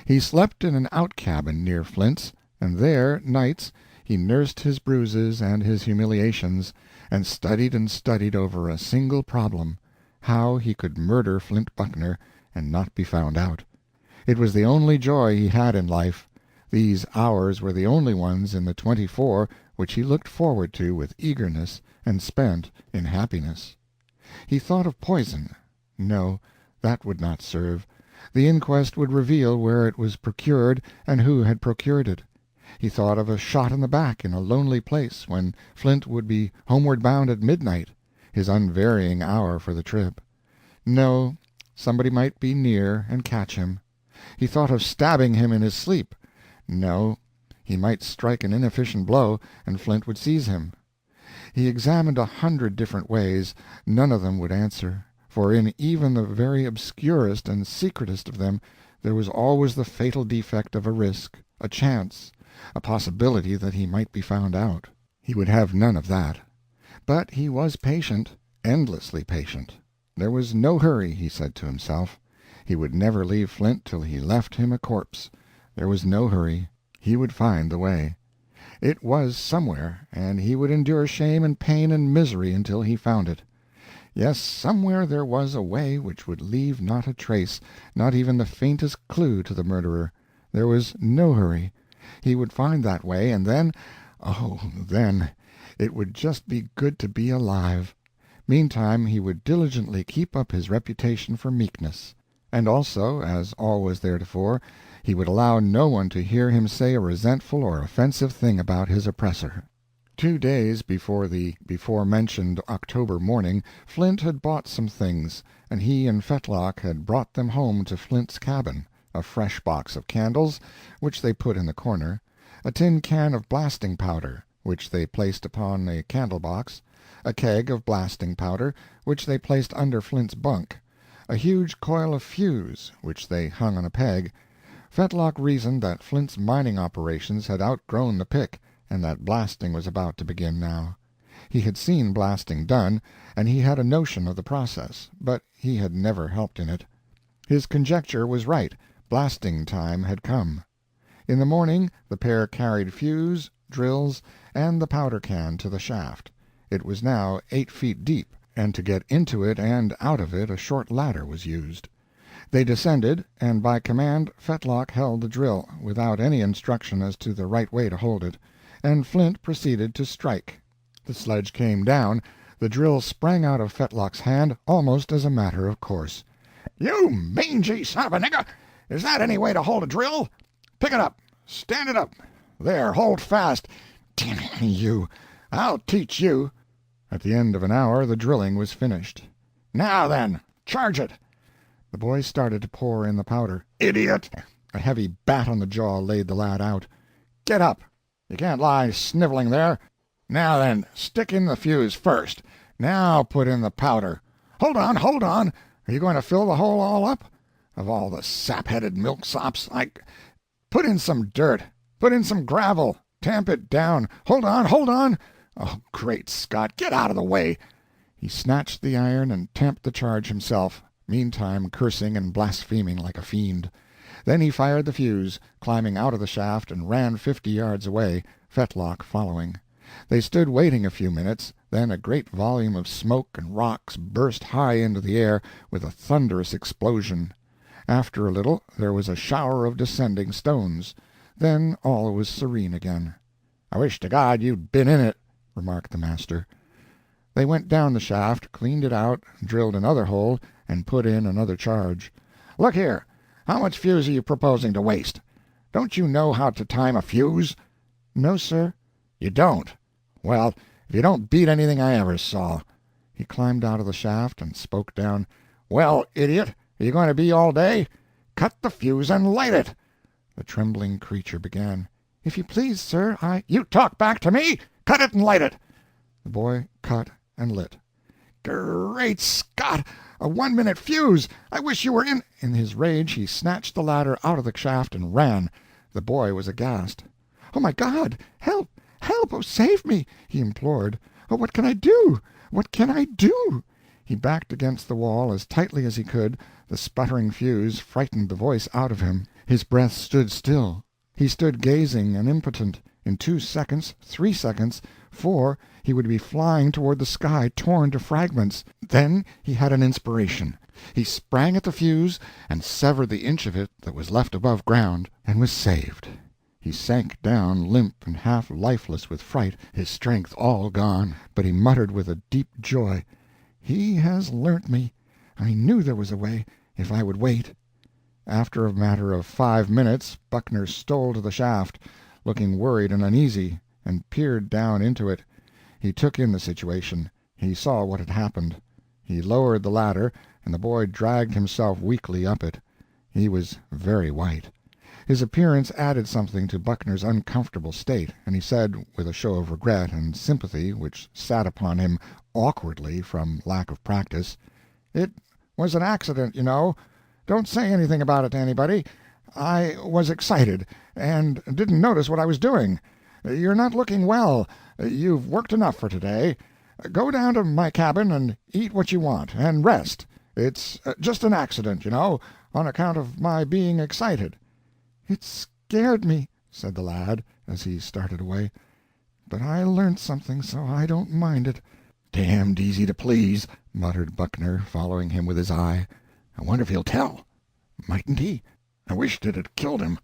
He slept in an out-cabin near Flint's, and there, nights, he nursed his bruises and his humiliations, and studied over a single problem: how he could murder Flint Buckner and not be found out. It was the only joy he had in life. These hours were the only ones in the 24 which he looked forward to with eagerness and spent in happiness. He thought of poison. No, that would not serve. The inquest would reveal where it was procured and who had procured it. He thought of a shot in the back in a lonely place when Flint would be homeward bound at midnight, his unvarying hour for the trip. No, somebody might be near and catch him. He thought of stabbing him in his sleep. No, he might strike an inefficient blow, and Flint would seize him. He examined 100 different ways. None of them would answer, for in even the very obscurest and secretest of them there was always the fatal defect of a risk, a chance, a possibility that he might be found out. He would have none of that. But he was patient, endlessly patient. There was no hurry, he said to himself. He would never leave Flint till he left him a corpse. There was no hurry. He would find the way. It was somewhere, and he would endure shame and pain and misery until he found it. Yes, somewhere there was a way which would leave not a trace, not even the faintest clue to the murderer. There was no hurry. He would find that way, and then, oh, then, it would just be good to be alive. Meantime he would diligently keep up his reputation for meekness. And also, as always theretofore, he would allow no one to hear him say a resentful or offensive thing about his oppressor. 2 days before the before-mentioned October morning, Flint had bought some things, and he and Fetlock had brought them home to Flint's cabin: a fresh box of candles, which they put in the corner; a tin can of blasting powder, which they placed upon a candle-box; a keg of blasting powder, which they placed under Flint's bunk; a huge coil of fuse, which they hung on a peg. Fetlock reasoned that Flint's mining operations had outgrown the pick, and that blasting was about to begin now. He had seen blasting done, and he had a notion of the process, but he had never helped in it. His conjecture was right. Blasting time had come. In the morning the pair carried fuse, drills, and the powder can to the shaft. It was now 8 feet deep, and to get into it and out of it a short ladder was used. They descended, and by command Fetlock held the drill, without any instruction as to the right way to hold it, and Flint proceeded to strike. The sledge came down. The drill sprang out of Fetlock's hand almost as a matter of course. "You mangy son of a nigger! Is that any way to hold a drill? Pick it up. Stand it up. There, hold fast. Damn you! I'll teach you." At the end of an hour the drilling was finished. "Now then, charge it." The boy started to pour in the powder. "Idiot!" A heavy bat on the jaw laid the lad out. "Get up. You can't lie sniveling there. Now then, stick in the fuse first. Now put in the powder. Hold on, hold on. Are you going to fill the hole all up? Of all the sap-headed milksops, put in some dirt. Put in some gravel. Tamp it down. Hold on, hold on. Oh, great Scott, get out of the way." He snatched the iron and tamped the charge himself, meantime cursing and blaspheming like a fiend. Then he fired the fuse, climbing out of the shaft, and ran 50 yards away, Fetlock following. They stood waiting a few minutes, then a great volume of smoke and rocks burst high into the air with a thunderous explosion. After a little there was a shower of descending stones. Then all was serene again. "I wish to God you'd been in it," remarked the master. They went down the shaft, cleaned it out, drilled another hole, and put in another charge. "Look here, how much fuse are you proposing to waste? Don't you know how to time a fuse?" "No, sir." "You don't? Well, if you don't beat anything I ever saw." He climbed out of the shaft and spoke down. "Well, idiot, are you going to be all day? Cut the fuse and light it." The trembling creature began. "If you please, sir, I—" "You talk back to me! Cut it and light it!" The boy cut and lit. "Great Scott! A 1-minute fuse! I wish you were in—" In his rage he snatched the ladder out of the shaft and ran. The boy was aghast. "Oh, my God! Help! Help! Oh, save me!" he implored. "Oh, what can I do? What can I do?" He backed against the wall as tightly as he could. The sputtering fuse frightened the voice out of him. His breath stood still. He stood gazing and impotent. In 2 seconds, 3 seconds, 4, he would be flying toward the sky, torn to fragments. Then he had an inspiration. He sprang at the fuse and severed the inch of it that was left above ground, and was saved. He sank down limp and half lifeless with fright, his strength all gone, but he muttered with a deep joy, "He has learnt me. I knew there was a way, if I would wait." After a matter of 5 minutes Buckner stole to the shaft, looking worried and uneasy, and peered down into it. He took in the situation. He saw what had happened. He lowered the ladder, and the boy dragged himself weakly up it. He was very white. His appearance added something to Buckner's uncomfortable state, and he said, with a show of regret and sympathy which sat upon him awkwardly from lack of practice, "It was an accident, you know. Don't say anything about it to anybody. I was excited, and didn't notice what I was doing. You're not looking well. You've worked enough for today. Go down to my cabin and eat what you want, and rest. It's just an accident, you know, on account of my being excited." "It scared me," said the lad, as he started away. "But I learnt something, so I don't mind it." "Damned easy to please," muttered Buckner, following him with his eye. "I wonder if he'll tell. Mightn't he? I wished it had killed him."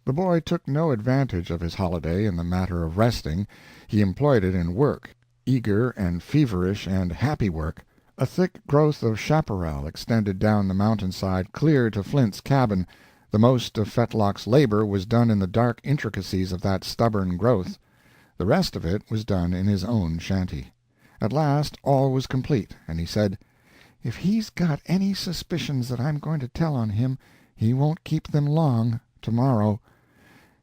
The boy took no advantage of his holiday in the matter of resting. He employed it in work, eager and feverish and happy work. A thick growth of chaparral extended down the mountainside clear to Flint's cabin. The most of Fetlock's labor was done in the dark intricacies of that stubborn growth. The rest of it was done in his own shanty. At last all was complete, and he said, "If he's got any suspicions that I'm going to tell on him, he won't keep them long tomorrow.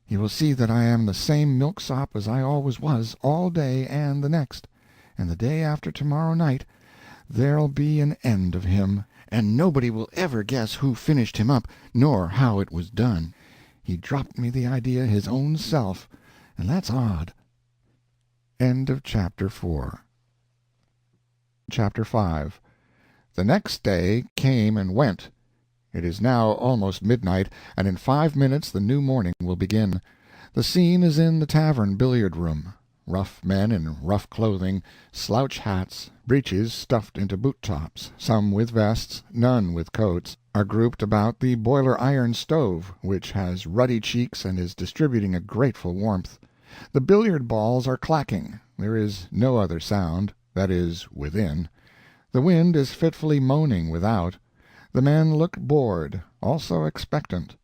He will see that I am the same milksop as I always was, all day and the next, and the day after tomorrow night there'll be an end of him, and nobody will ever guess who finished him up, nor how it was done. He dropped me the idea his own self, and that's odd." End of Chapter 4. Chapter 5. The next day came and went. It is now almost midnight, and in 5 minutes the new morning will begin. The scene is in the tavern billiard-room. Rough men in rough clothing, slouch hats, breeches stuffed into boot-tops, some with vests, none with coats, are grouped about the boiler-iron stove, which has ruddy cheeks and is distributing a grateful warmth. The billiard balls are clacking. There is no other sound, that is, within. The wind is fitfully moaning without. The men look bored, also expectant.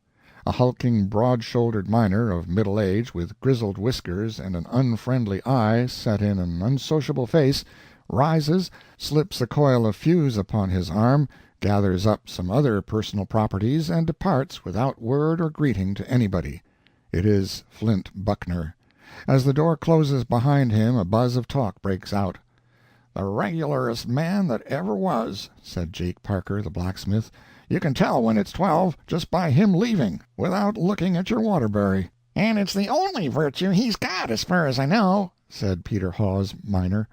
A hulking, broad-shouldered miner of middle age, with grizzled whiskers and an unfriendly eye set in an unsociable face, rises, slips a coil of fuse upon his arm, gathers up some other personal properties, and departs without word or greeting to anybody. It is Flint Buckner. As the door closes behind him a buzz of talk breaks out. "The regularest man that ever was," said Jake Parker, the blacksmith. "You can tell when it's 12 just by him leaving, without looking at your Waterbury." "And it's the only virtue he's got, as far as I know," said Peter Hawes, miner.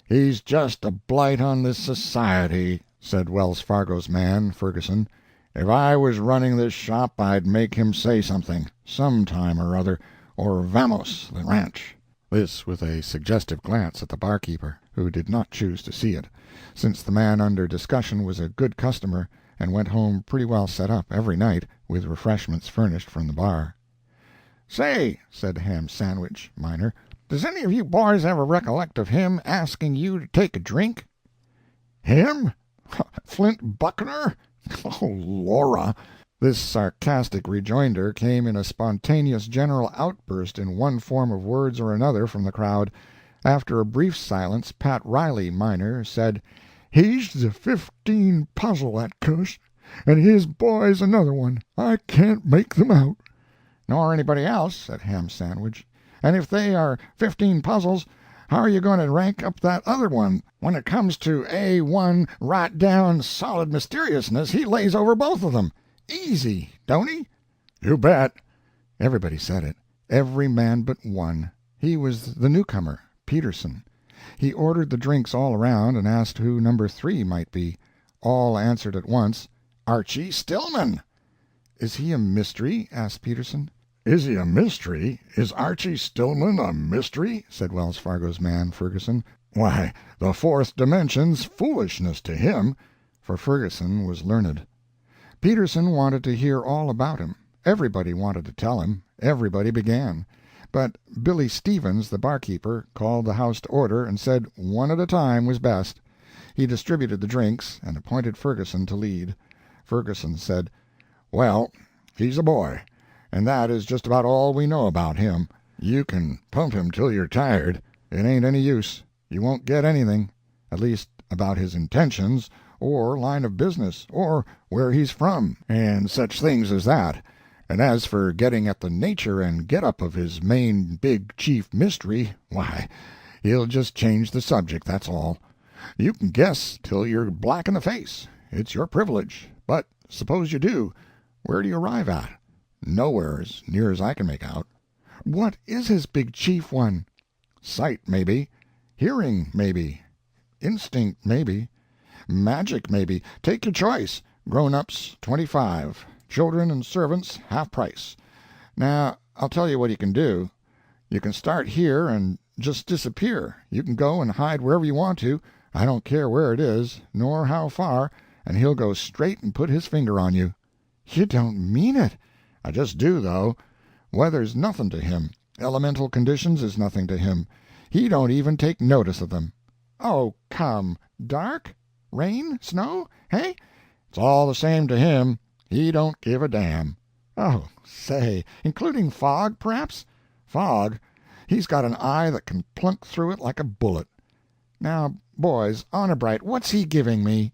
"He's just a blight on this society," said Wells Fargo's man, Ferguson. "If I was running this shop I'd make him say something, some time or other, or vamos the ranch." This with a suggestive glance at the barkeeper, who did not choose to see it, since the man under discussion was a good customer, and went home pretty well set up every night, with refreshments furnished from the bar. "Say," said Ham Sandwich, miner, "does any of you boys ever recollect of him asking you to take a drink?" "Him? Flint Buckner? Oh, Laura!" This sarcastic rejoinder came in a spontaneous general outburst in one form of words or another from the crowd. After a brief silence, Pat Riley, minor, said, "He's the 15 puzzle, that cuss, and his boy's another one. I can't make them out." "Nor anybody else," said Ham Sandwich. "And if they are 15 puzzles, how are you going to rank up that other one? When it comes to A1 right down solid mysteriousness, he lays over both of them. Easy, don't he?" "You bet." Everybody said it. Every man but one. He was the newcomer, Peterson. He ordered the drinks all around, and asked who number 3 might be. All answered at once, "Archy Stillman." "Is he a mystery?" asked Peterson. "Is he a mystery? Is Archy Stillman a mystery?" said Wells Fargo's man, Ferguson. "Why, the fourth dimension's foolishness to him." For Ferguson was learned. Peterson wanted to hear all about him. Everybody wanted to tell him. Everybody began. But Billy Stevens, the barkeeper, called the house to order, and said one at a time was best. He distributed the drinks, and appointed Ferguson to lead. Ferguson said, "Well, he's a boy, and that is just about all we know about him. You can pump him till you're tired. It ain't any use. You won't get anything, at least about his intentions, or line of business, or where he's from, and such things as that. And as for getting at the nature and get-up of his main big chief mystery, why, he'll just change the subject, that's all. You can guess till you're black in the face. It's your privilege. But suppose you do, where do you arrive at? Nowhere, as near as I can make out." "What is his big chief one?" "Sight, maybe. Hearing, maybe. Instinct, maybe. Magic, maybe. Take your choice. Grown-ups, 25. Children and servants, half price. Now, I'll tell you what you can do. You can start here and just disappear. You can go and hide wherever you want to. I don't care where it is, nor how far, and he'll go straight and put his finger on you." "You don't mean it." "I just do, though. Weather's nothing to him. Elemental conditions is nothing to him. He don't even take notice of them." "Oh, come. Dark? Rain? Snow? Hey?" "It's all the same to him. He don't give a damn." "Oh, say, including fog, perhaps?" "Fog? He's got an eye that can plunk through it like a bullet." "Now, boys, honor bright, what's he giving me?"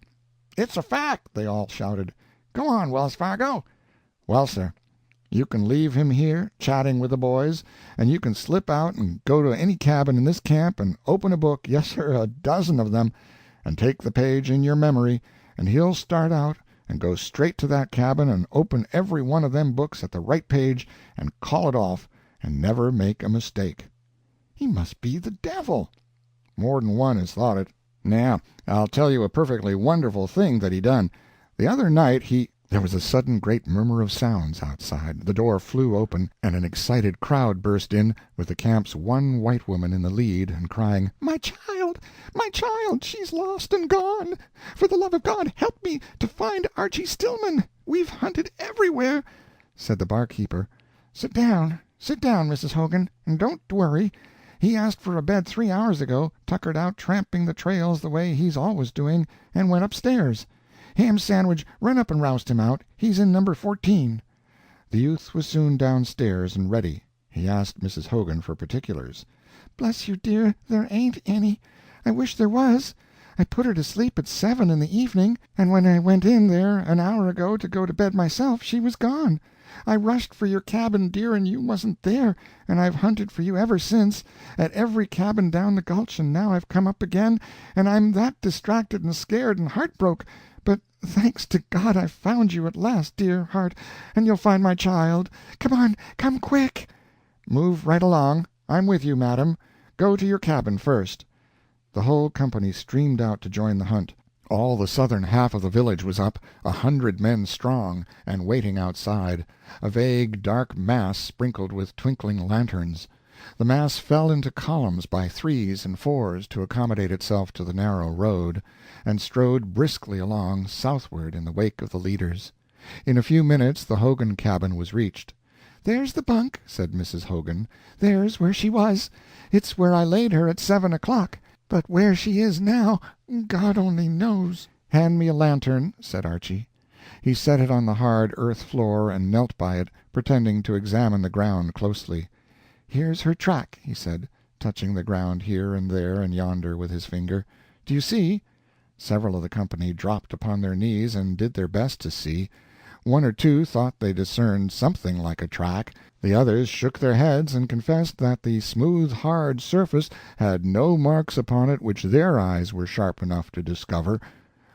"It's a fact," they all shouted. "Go on, Wells Fargo." "Well, sir, you can leave him here, chatting with the boys, and you can slip out and go to any cabin in this camp and open a book, yes, sir, a dozen of them, and take the page in your memory, and he'll start out and go straight to that cabin and open every one of them books at the right page and call it off, and never make a mistake." "He must be the devil." "More than one has thought it. Now, I'll tell you a perfectly wonderful thing that he done. The other night he—" There was a sudden great murmur of sounds outside. The door flew open, and an excited crowd burst in, with the camp's one white woman in the lead, and crying, "My child! My child! She's lost and gone! For the love of God, help me to find Archy Stillman! We've hunted everywhere." Said the barkeeper, Sit down, Mrs. Hogan, and don't worry. He asked for a bed 3 hours ago, tuckered out tramping the trails the way he's always doing, and went upstairs. Ham Sandwich, run up and roust him out. He's in number 14. The youth was soon downstairs and ready. He asked Mrs. Hogan for particulars. "Bless you, dear, there ain't any. I wish there was. I put her to sleep at 7 in the evening, and when I went in there an hour ago to go to bed myself, she was gone. I rushed for your cabin, dear, and you wasn't there, and I've hunted for you ever since, at every cabin down the gulch, and now I've come up again, and I'm that distracted and scared and heartbroke, but thanks to God I've found you at last, dear heart, and you'll find my child. Come on, come quick." "Move right along. I'm with you, madam. Go to your cabin first." The whole company streamed out to join the hunt. All the southern half of the village was up, 100 men strong, and waiting outside, a vague dark mass sprinkled with twinkling lanterns. The mass fell into columns by 3s and 4s to accommodate itself to the narrow road, and strode briskly along southward in the wake of the leaders. In a few minutes the Hogan cabin was reached. "There's the bunk," said Mrs. Hogan. "There's where she was. It's where I laid her at 7 o'clock. But where she is now, God only knows." "Hand me a lantern," said Archy. He set it on the hard earth floor and knelt by it, pretending to examine the ground closely. "Here's her track," he said. touching the ground here and there and yonder with his finger. "Do you see?" Several of the company dropped upon their knees and did their best to see. One or two thought they discerned something like a track. The others shook their heads and confessed that the smooth, hard surface had no marks upon it which their eyes were sharp enough to discover.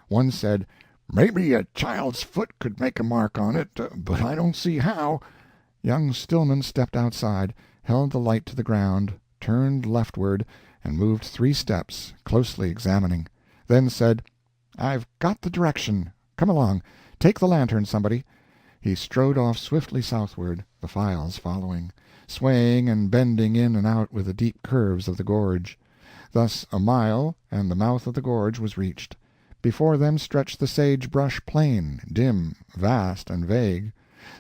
One said, "Maybe a child's foot could make a mark on it, but I don't see how." Young Stillman stepped outside, held the light to the ground, turned leftward, and moved 3 steps, closely examining. Then said, "I've got the direction. Come along. Take the lantern, somebody." He strode off swiftly southward, the files following, swaying and bending in and out with the deep curves of the gorge. Thus a mile, and the mouth of the gorge was reached. Before them stretched the sage-brush plain, dim, vast, and vague.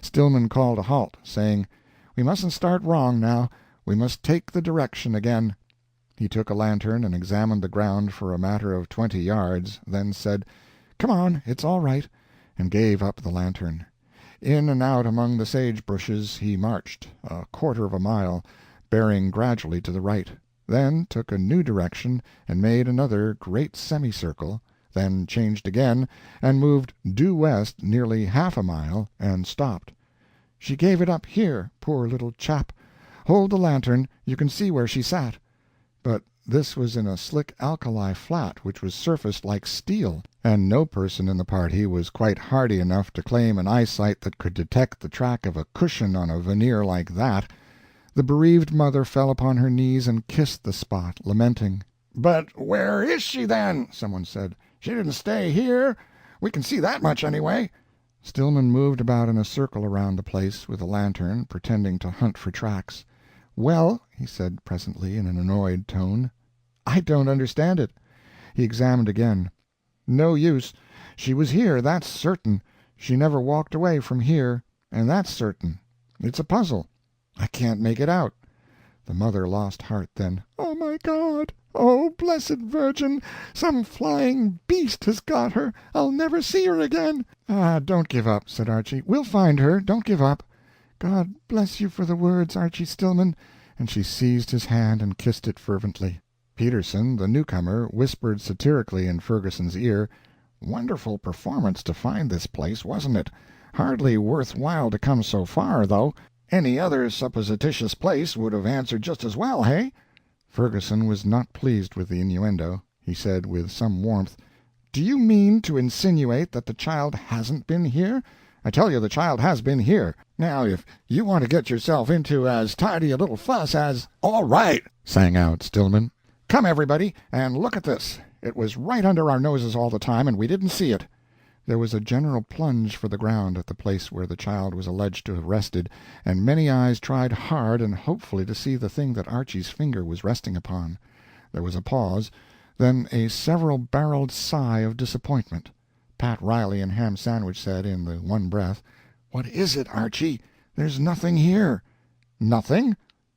Stillman called a halt, saying, "We mustn't start wrong now. We must take the direction again." He took a lantern and examined the ground for a matter of 20 yards, then said, "Come on, it's all right," and gave up the lantern. In and out among the sage-bushes he marched, a quarter of a mile, bearing gradually to the right, then took a new direction and made another great semicircle, then changed again, and moved due west nearly half a mile, and stopped. "She gave it up here, poor little chap. Hold the lantern, you can see where she sat." But this was in a slick alkali flat which was surfaced like steel, and no person in the party was quite hardy enough to claim an eyesight that could detect the track of a cushion on a veneer like that. The bereaved mother fell upon her knees and kissed the spot, lamenting. "But where is she, then?" someone said. "She didn't stay here. We can see that much, anyway." Stillman moved about in a circle around the place with a lantern, pretending to hunt for tracks. "Well," he said presently, in an annoyed tone, "I don't understand it." He examined again. "No use. She was here, that's certain. She never walked away from here, and that's certain. It's a puzzle. I can't make it out." The mother lost heart then. "Oh, my God! Oh, blessed Virgin! Some flying beast has got her. I'll never see her again." "Ah, don't give up," said Archy. "We'll find her. Don't give up." "God bless you for the words, Archy Stillman," and she seized his hand and kissed it fervently. Peterson, the newcomer, whispered satirically in Ferguson's ear, "Wonderful performance to find this place, wasn't it? Hardly worth while to come so far, though. Any other supposititious place would have answered just as well, hey?" Ferguson was not pleased with the innuendo. He said with some warmth, "Do you mean to insinuate that the child hasn't been here? I tell you the child has been here. Now, if you want to get yourself into as tidy a little fuss as—" "All right," sang out Stillman. "Come, everybody, and look at this. It was right under our noses all the time, and we didn't see it." There was a general plunge for the ground at the place where the child was alleged to have rested, and many eyes tried hard and hopefully to see the thing that Archy's finger was resting upon. There was a pause, then a several-barreled sigh of disappointment. Pat Riley and Ham Sandwich said, in the one breath, "What is it, Archy? There's nothing here." "Nothing?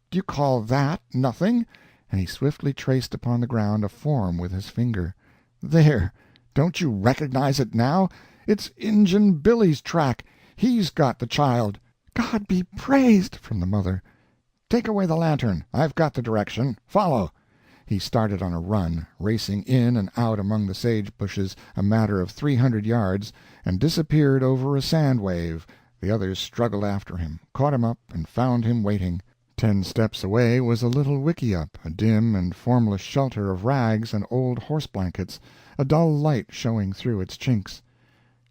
Do you call that nothing?" And he swiftly traced upon the ground a form with his finger. "There! Don't you recognize it now? It's Injun Billy's track. He's got the child." "God be praised!" from the mother. "Take away the lantern. I've got the direction. Follow." He started on a run, racing in and out among the sage-bushes a matter of 300 yards, and disappeared over a sand-wave. The others struggled after him, caught him up, and found him waiting. 10 steps away was a little wickiup, a dim and formless shelter of rags and old horse-blankets, a dull light showing through its chinks.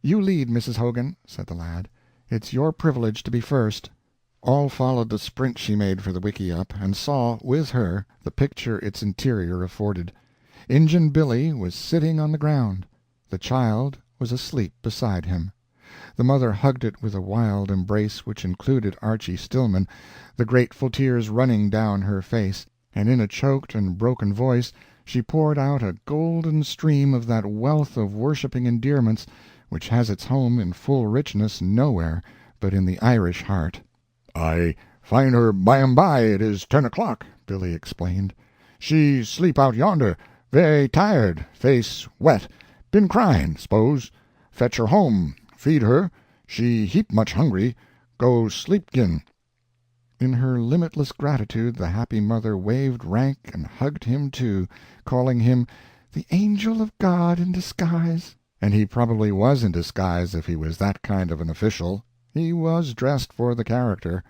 "You lead, Mrs. Hogan," said the lad. "It's your privilege to be first." All followed the sprint she made for the wickiup, and saw, with her, the picture its interior afforded. Injun Billy was sitting on the ground. The child was asleep beside him. The mother hugged it with a wild embrace which included Archy Stillman, the grateful tears running down her face, and in a choked and broken voice she poured out a golden stream of that wealth of worshipping endearments which has its home in full richness nowhere but in the Irish heart. "I find her by it is 10 o'clock," Billy explained. "She sleep out yonder. Very tired. Face wet. Been crying, s'pose. Fetch her home. Feed her. She heap much hungry. Go sleep 'gin." In her limitless gratitude the happy mother waved rank and hugged him too, calling him "the angel of God in disguise." And he probably was in disguise if he was that kind of an official. He was dressed for the character.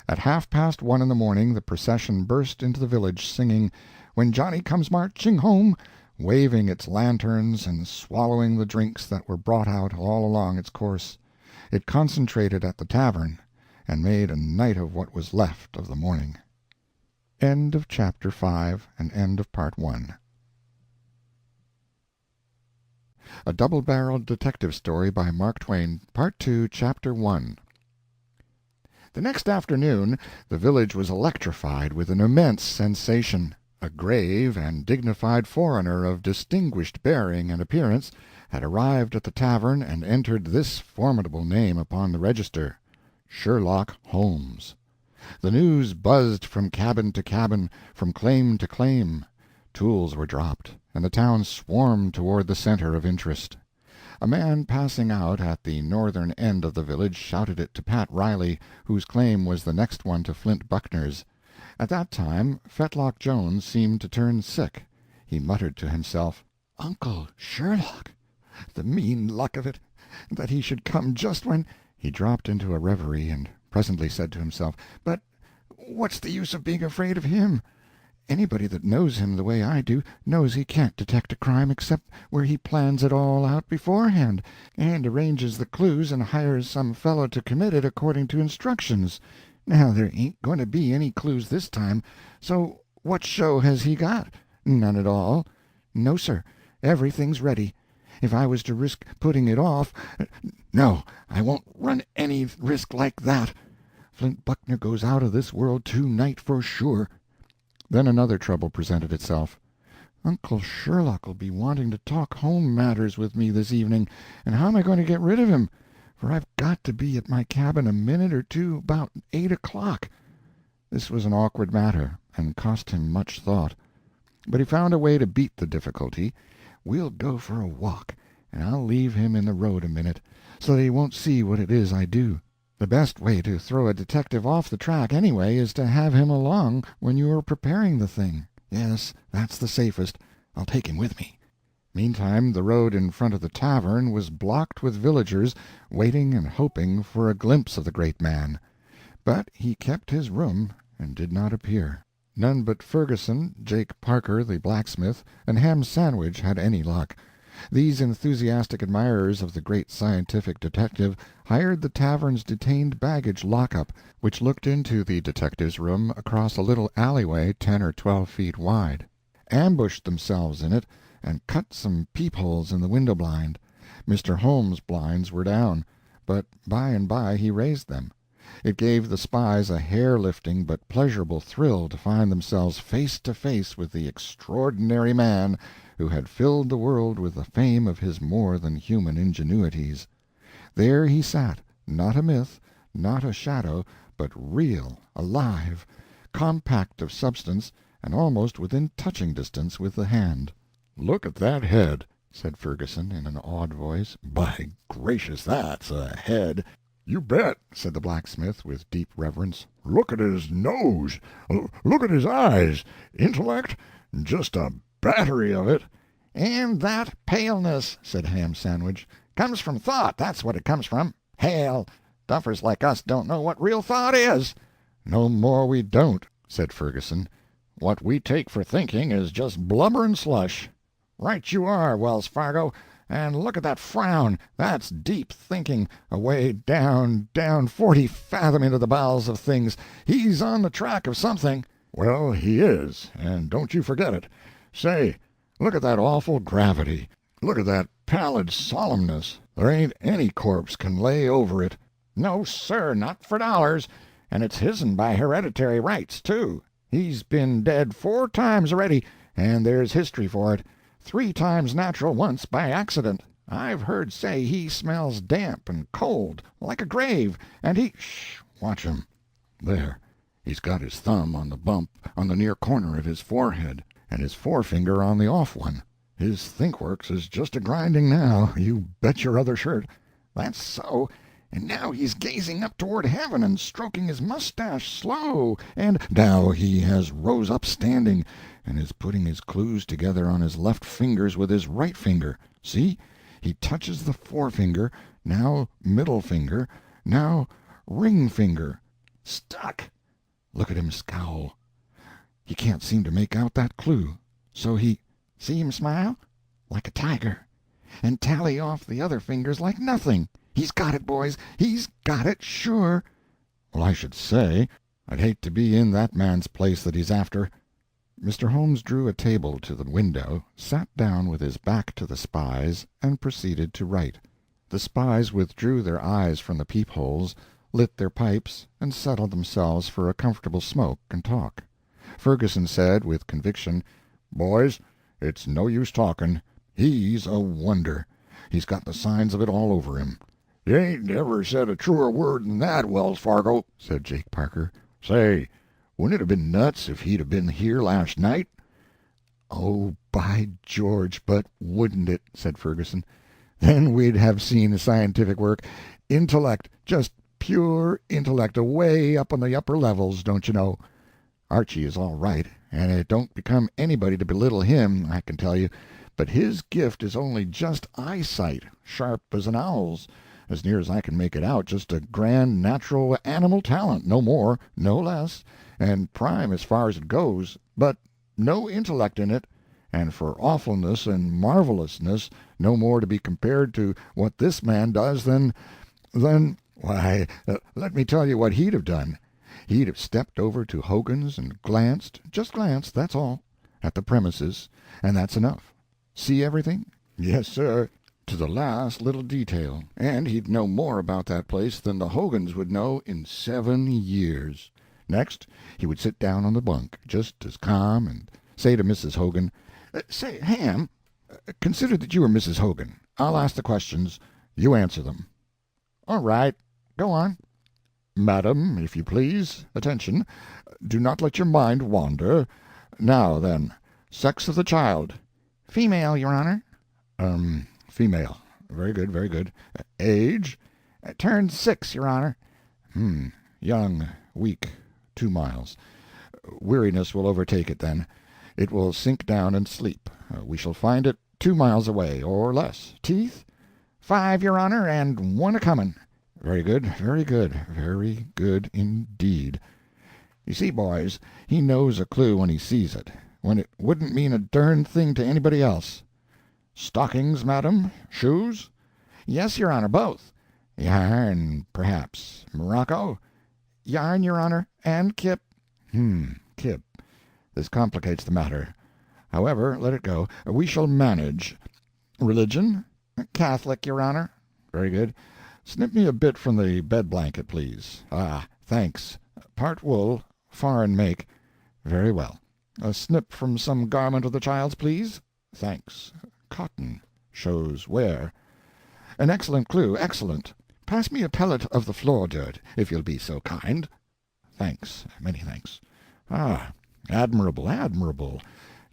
At 1:30 in the morning the procession burst into the village, singing, "When Johnny Comes Marching Home," waving its lanterns and swallowing the drinks that were brought out all along its course. It concentrated at the tavern, and made a night of what was left of the morning. End of Chapter 5 and end of Part 1. A Double-Barreled Detective Story by Mark Twain, Part 2, Chapter 1. The next afternoon the village was electrified with an immense sensation. A grave and dignified foreigner of distinguished bearing and appearance had arrived at the tavern and entered this formidable name upon the register: Sherlock Holmes. The news buzzed from cabin to cabin, from claim to claim. Tools were dropped, and the town swarmed toward the center of interest. A man passing out at the northern end of the village shouted it to Pat Riley, whose claim was the next one to Flint Buckner's. At that time Fetlock Jones seemed to turn sick. He muttered to himself, "Uncle Sherlock! The mean luck of it, that he should come just when—" He dropped into a reverie, and presently said to himself, "But what's the use of being afraid of him? Anybody that knows him the way I do knows he can't detect a crime except where he plans it all out beforehand, and arranges the clues and hires some fellow to commit it according to instructions. Now there ain't going to be any clues this time, so what show has he got? None at all. No, sir, everything's ready. If I was to risk putting it off— No, I won't run any risk like that. Flint Buckner goes out of this world to-night for sure." Then another trouble presented itself. "Uncle Sherlock will be wanting to talk home matters with me this evening, and how am I going to get rid of him? For I've got to be at my cabin a minute or two about 8 o'clock." This was an awkward matter, and cost him much thought. But he found a way to beat the difficulty. "We'll go for a walk, and I'll leave him in the road a minute, so that he won't see what it is I do. The best way to throw a detective off the track, anyway, is to have him along when you are preparing the thing. Yes, that's the safest. I'll take him with me." Meantime the road in front of the tavern was blocked with villagers waiting and hoping for a glimpse of the great man. But he kept his room and did not appear. None but Ferguson, Jake Parker the blacksmith, and Ham Sandwich had any luck. These enthusiastic admirers of the great scientific detective hired the tavern's detained baggage lockup, which looked into the detective's room across a little alleyway 10 or 12 feet wide, ambushed themselves in it, and cut some peepholes in the window blind. Mr. Holmes' blinds were down, but by and by he raised them. It gave the spies a hair-lifting but pleasurable thrill to find themselves face to face with the extraordinary man who had filled the world with the fame of his more-than-human ingenuities. There he sat, not a myth, not a shadow, but real, alive, compact of substance, and almost within touching distance with the hand. "Look at that head," said Ferguson, in an awed voice. "By gracious, that's a head." "You bet," said the blacksmith, with deep reverence. "Look at his nose. Look at his eyes. Intellect? Just a battery of it." "And that paleness," said Ham Sandwich, "comes from thought, that's what it comes from. Hell, duffers like us don't know what real thought is." "No more we don't," said Ferguson. "What we take for thinking is just blubber and slush." "Right you are, Wells Fargo. And look at that frown. That's deep thinking, away down, down 40 fathom into the bowels of things. He's on the track of something." "Well, he is, and don't you forget it. Say, look at that awful gravity. Look at that pallid solemnness. There ain't any corpse can lay over it." "No, sir, not for dollars. And it's his'n by hereditary rights, too. He's been dead 4 times already, and there's history for it. 3 times natural, once by accident. I've heard say he smells damp and cold, like a grave, and he—" "Shh! Watch him. There. He's got his thumb on the bump on the near corner of his forehead, and his forefinger on the off one. His thinkworks is just a grinding now, you bet your other shirt." "That's so. and now he's gazing up toward heaven and stroking his mustache slow, and now he has rose up standing, and is putting his clues together on his left fingers with his right finger. See? He touches the forefinger, now middle finger, now ring finger. Stuck! Look at him scowl. He can't seem to make out that clue. So he— See him smile? Like a tiger. And tally off the other fingers like nothing. He's got it, boys. He's got it, sure. Well, I should say. I'd hate to be in that man's place that he's after. Mr. Holmes drew a table to the window, sat down with his back to the spies, and proceeded to write. The spies withdrew their eyes from the peepholes, lit their pipes, and settled themselves for a comfortable smoke and talk. Ferguson said, with conviction, "Boys, it's no use talking. He's a wonder. He's got the signs of it all over him." "You ain't never said a truer word than that, Wells Fargo," said Jake Parker. "Say, wouldn't it have been nuts if he'd have been here last night?" "Oh, by George, but wouldn't it," said Ferguson. "Then we'd have seen scientific work. Intellect, just pure intellect, away up on the upper levels, don't you know. Archie is all right, and it don't become anybody to belittle him, I can tell you, but his gift is only just eyesight, sharp as an owl's, as near as I can make it out, just a grand natural animal talent, no more, no less, and prime as far as it goes, but no intellect in it, and for awfulness and marvelousness no more to be compared to what this man does than, let me tell you what he'd have done. He'd have stepped over to Hogan's and glanced, just glanced, that's all, at the premises, and that's enough. See everything? Yes, sir, to the last little detail, and he'd know more about that place than the Hogans would know in 7 years. Next, he would sit down on the bunk, just as calm, and say to Mrs. Hogan, "Say, Ham, consider that you are Mrs. Hogan. I'll ask the questions. You answer them." "All right. Go on." "Madam, if you please, attention. Do not let your mind wander. Now, then, sex of the child?" "Female, your honor." Female. Very good, very good. Age?" "Turned 6, your honor." Young, weak, 2 miles. Weariness will overtake it, then. It will sink down and sleep. We shall find it 2 miles away, or less. Teeth?" "5, your honor, and 1 a-comin'." Very good, very good, very good indeed. You see, boys, he knows a clue when he sees it, when it wouldn't mean a derned thing to anybody else. "Stockings, madam? Shoes?" "Yes, your honor, both." "Yarn, perhaps. Morocco?" "Yarn, your honor, and kip." Kip. This complicates the matter. However, let it go. We shall manage. Religion?" "Catholic, your honor." Very good. Snip me a bit from the bed-blanket, please. Thanks. Part wool, foreign make. Very well. A snip from some garment of the child's, please. Thanks. Cotton. Shows wear. An excellent clue, excellent. Pass me a pellet of the floor dirt, if you'll be so kind. Thanks, many thanks. Admirable, admirable.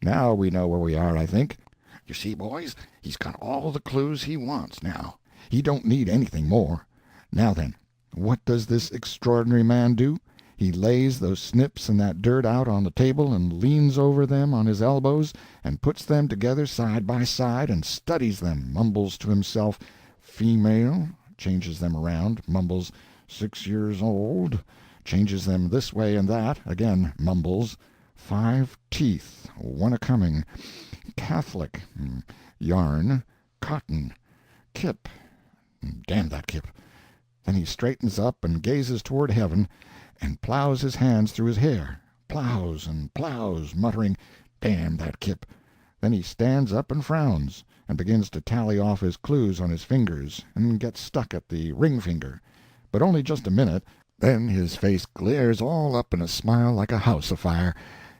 Now we know where we are, I think. You see, boys, he's got all the clues he wants now. He don't need anything more. Now then, what does this extraordinary man do? He lays those snips and that dirt out on the table and leans over them on his elbows and puts them together side by side and studies them, mumbles to himself, "Female," changes them around, mumbles, "6 years old," changes them this way and that, again mumbles, "5 teeth, 1 a-coming, Catholic, yarn, cotton, kip, damn that kip." Then he straightens up and gazes toward heaven and plows his hands through his hair, plows and plows, muttering, "Damn that kip." Then he stands up and frowns, and begins to tally off his clues on his fingers, and gets stuck at the ring finger. But only just a minute, then his face glares all up in a smile like a house afire,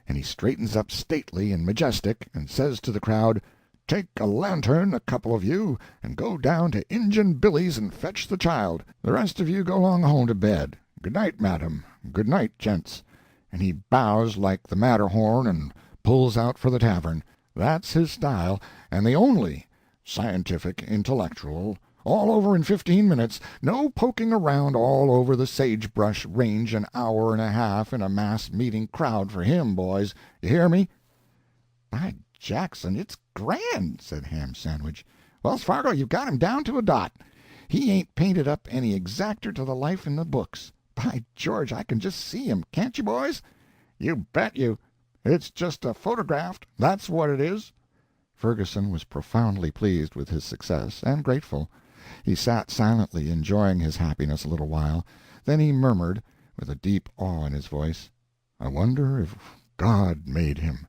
and he straightens up stately and majestic, and says to the crowd, "Take a lantern, a couple of you, and go down to Injun Billy's and fetch the child. The rest of you go along home to bed. Good night, madam. Good night, gents." And he bows like the Matterhorn and pulls out for the tavern. That's his style, and the only scientific, intellectual, All over in 15 minutes. No poking around all over the sagebrush range an hour and a half in a mass-meeting crowd for him, boys. You hear me?" "By Jackson, it's grand," said Ham Sandwich. "Wells Fargo, you've got him down to a dot. He ain't painted up any exacter to the life in the books. By George, I can just see him, can't you, boys?" "You bet you. It's just a photographed, that's what it is." Ferguson was profoundly pleased with his success, and grateful. He sat silently enjoying his happiness a little while. Then he murmured, with a deep awe in his voice, "I wonder if God made him."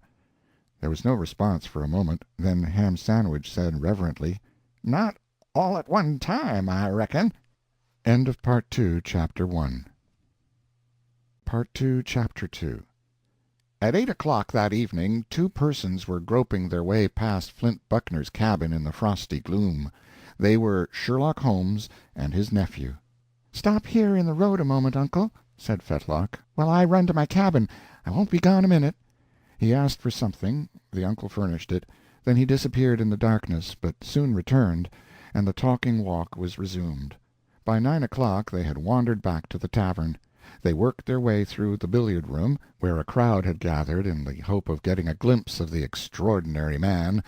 There was no response for a moment. Then Ham Sandwich said reverently, "Not all at one time, I reckon." End of Part 2, Chapter 1. Part 2, Chapter 2. At 8 o'clock that evening 2 persons were groping their way past Flint Buckner's cabin in the frosty gloom. They were Sherlock Holmes and his nephew. "Stop here in the road a moment, uncle," said Fetlock, "while I run to my cabin. I won't be gone a minute." He asked for something, the uncle furnished it, then he disappeared in the darkness, but soon returned, and the talking walk was resumed. By 9 o'clock they had wandered back to the tavern. They worked their way through the billiard-room, where a crowd had gathered in the hope of getting a glimpse of the extraordinary man.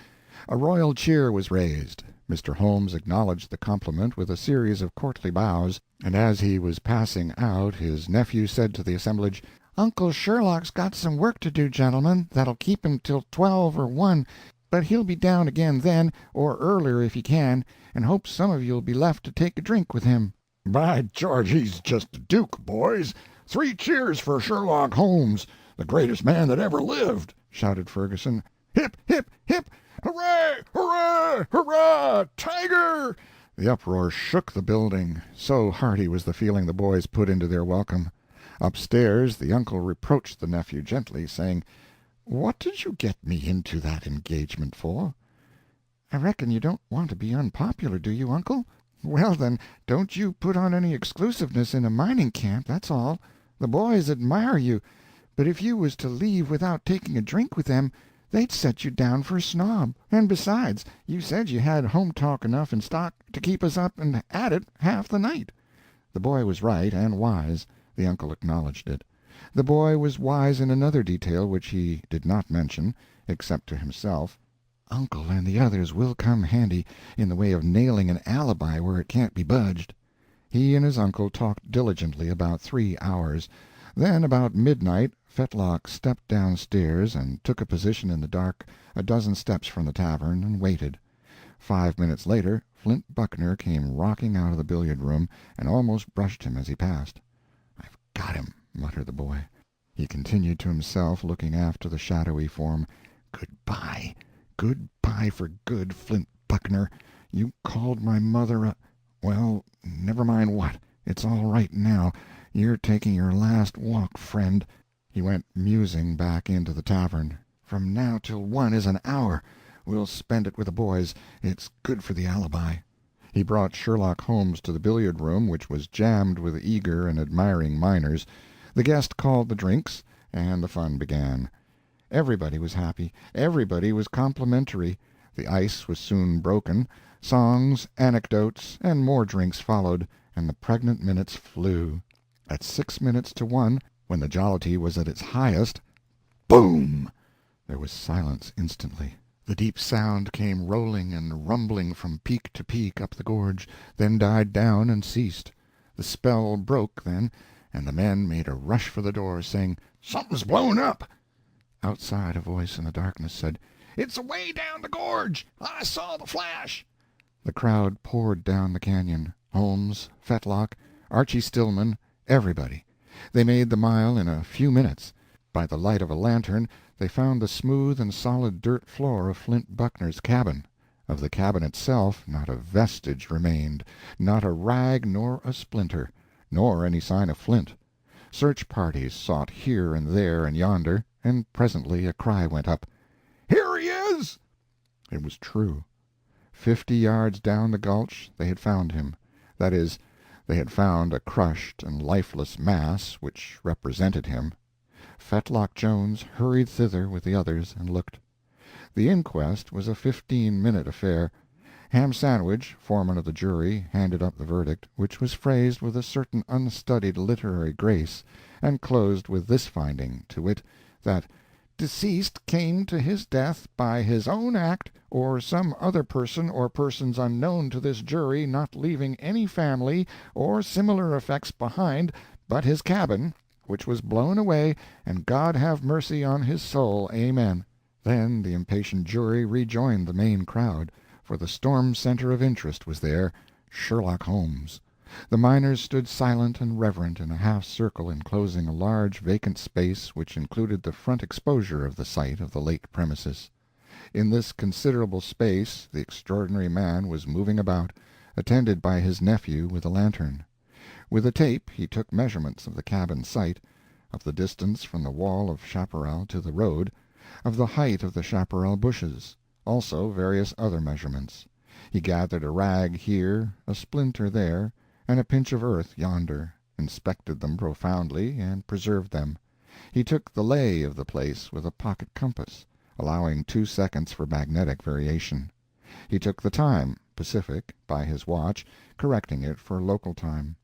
A royal cheer was raised. Mr. Holmes acknowledged the compliment with a series of courtly bows, and as he was passing out his nephew said to the assemblage, "Uncle Sherlock's got some work to do, gentlemen, that'll keep him till 12 or 1, but he'll be down again then, or earlier if he can, and hopes some of you'll be left to take a drink with him." "By George, he's just a duke, boys! 3 cheers for Sherlock Holmes, the greatest man that ever lived!" shouted Ferguson. "Hip, hip, hip! Hooray! Hurrah! Hurrah! Tiger!" The uproar shook the building, so hearty was the feeling the boys put into their welcome. Upstairs the uncle reproached the nephew gently, saying, "What did you get me into that engagement for?" "I reckon you don't want to be unpopular, do you, uncle? Well, then, don't you put on any exclusiveness in a mining camp, that's all. The boys admire you, but if you was to leave without taking a drink with them, they'd set you down for a snob. And besides, you said you had home-talk enough in stock to keep us up and at it half the night." The boy was right, and wise. The uncle acknowledged it. The boy was wise in another detail which he did not mention, except to himself. "Uncle and the others will come handy in the way of nailing an alibi where it can't be budged." He and his uncle talked diligently about 3 hours. Then, about midnight, Fetlock stepped downstairs and took a position in the dark a dozen steps from the tavern, and waited. 5 minutes later Flint Buckner came rocking out of the billiard-room and almost brushed him as he passed. "I've got him," muttered the boy. He continued to himself, looking after the shadowy form. "Good-bye. Good-bye for good, Flint Buckner. You called my mother a— Well, never mind what. It's all right now. You're taking your last walk, friend." He went musing back into the tavern. "From now till 1 is an hour. We'll spend it with the boys. It's good for the alibi." He brought Sherlock Holmes to the billiard-room, which was jammed with eager and admiring miners. The guest called the drinks, and the fun began. Everybody was happy, everybody was complimentary. The ice was soon broken. Songs, anecdotes, and more drinks followed, and the pregnant minutes flew. At 6 minutes to 1, when the jollity was at its highest, boom! There was silence instantly. The deep sound came rolling and rumbling from peak to peak up the gorge, then died down and ceased. The spell broke then, and the men made a rush for the door, saying, "Something's blown up!" Outside a voice in the darkness said, "It's away down the gorge! I saw the flash!" The crowd poured down the canyon. Holmes, Fetlock, Archy Stillman, everybody. They made the mile in a few minutes. By the light of a lantern they found the smooth and solid dirt floor of Flint Buckner's cabin. Of the cabin itself not a vestige remained, not a rag nor a splinter, nor any sign of Flint. Search parties sought here and there and yonder, and presently a cry went up, "Here he is!" It was true. 50 yards down the gulch they had found him. That is, they had found a crushed and lifeless mass which represented him. Fetlock Jones hurried thither with the others and looked. The inquest was a 15-minute affair. Ham Sandwich, foreman of the jury, handed up the verdict, which was phrased with a certain unstudied literary grace, and closed with this finding, to wit, that "deceased came to his death by his own act or some other person or persons unknown to this jury, not leaving any family or similar effects behind but his cabin, which was blown away, and God have mercy on his soul, amen." Then the impatient jury rejoined the main crowd, for the storm center of interest was there, Sherlock Holmes. The miners stood silent and reverent in a half-circle enclosing a large vacant space which included the front exposure of the site of the late premises. In this considerable space the extraordinary man was moving about, attended by his nephew with a lantern. With a tape he took measurements of the cabin site, of the distance from the wall of chaparral to the road, of the height of the chaparral bushes, also various other measurements. He gathered a rag here, a splinter there, and a pinch of earth yonder, inspected them profoundly, and preserved them. He took the lay of the place with a pocket compass, allowing 2 seconds for magnetic variation. He took the time, Pacific, by his watch, correcting it for local time.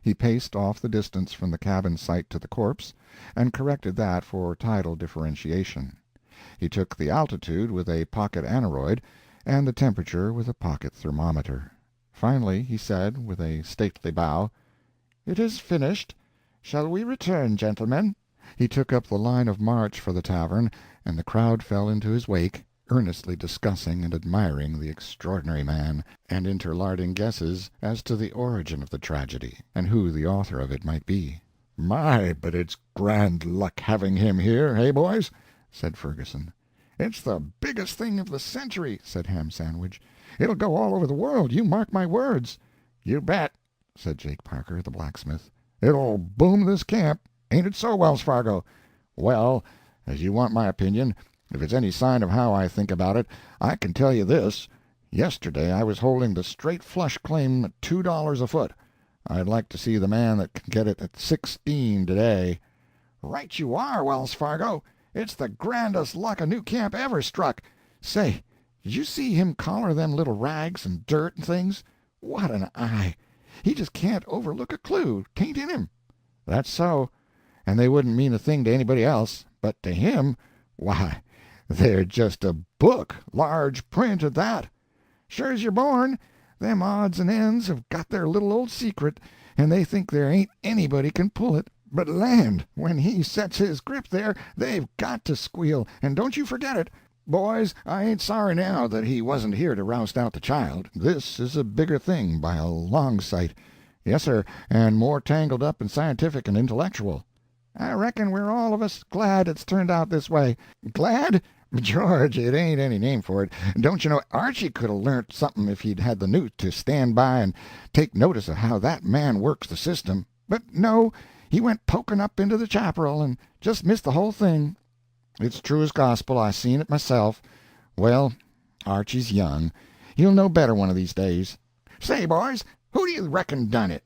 He paced off the distance from the cabin site to the corpse, and corrected that for tidal differentiation. He took the altitude with a pocket aneroid, and the temperature with a pocket thermometer. Finally he said, with a stately bow, "It is finished. Shall we return, gentlemen?" He took up the line of march for the tavern, and the crowd fell into his wake, earnestly discussing and admiring the extraordinary man, and interlarding guesses as to the origin of the tragedy, and who the author of it might be. "My, but it's grand luck having him here, hey, boys?" said Ferguson. "It's the biggest thing of the century," said Ham Sandwich. "It'll go all over the world, you mark my words." "You bet," said Jake Parker, the blacksmith. "It'll boom this camp. Ain't it so, Wells Fargo? Well, as you want my opinion, if it's any sign of how I think about it, I can tell you this. Yesterday I was holding the straight flush claim at $2 a foot. I'd like to see the man that can get it at 16 today." "Right you are, Wells Fargo. It's the grandest luck a new camp ever struck. Say, did you see him collar them little rags and dirt and things? What an eye! He just can't overlook a clue, 'tain't in him." "That's so, and they wouldn't mean a thing to anybody else, but to him, why, they're just a book, large print at that. Sure's you're born, them odds and ends have got their little old secret, and they think there ain't anybody can pull it. But land, when he sets his grip there, they've got to squeal, and don't you forget it. Boys, I ain't sorry now that he wasn't here to roust out the child. This is a bigger thing by a long sight. Yes, sir, and more tangled up and scientific and intellectual." "I reckon we're all of us glad it's turned out this way." "Glad? George, it ain't any name for it. Don't you know, Archie could 'a' learnt something if he'd had the newt to stand by and take notice of how that man works the system. But no, he went poking up into the chaparral and just missed the whole thing." "It's true as gospel. I seen it myself. Well, Archie's young. He'll know better one of these days." "Say, boys, who do you reckon done it?"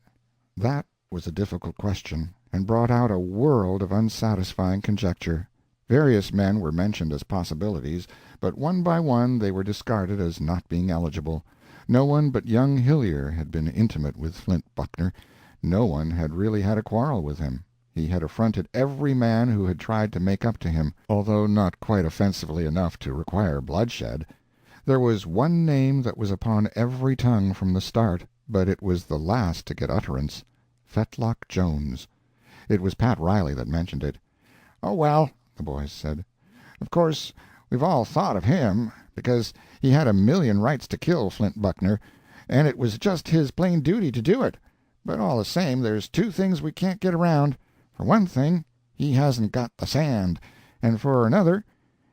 That was a difficult question, and brought out a world of unsatisfying conjecture. Various men were mentioned as possibilities, but one by one they were discarded as not being eligible. No one but young Hillyer had been intimate with Flint Buckner. No one had really had a quarrel with him. He had affronted every man who had tried to make up to him, although not quite offensively enough to require bloodshed. There was one name that was upon every tongue from the start, but it was the last to get utterance: Fetlock Jones. It was Pat Riley that mentioned it. "Oh, well," the boys said, "of course we've all thought of him, because he had a million rights to kill Flint Buckner, and it was just his plain duty to do it. But all the same, there's 2 things we can't get around. For one thing, he hasn't got the sand, and for another,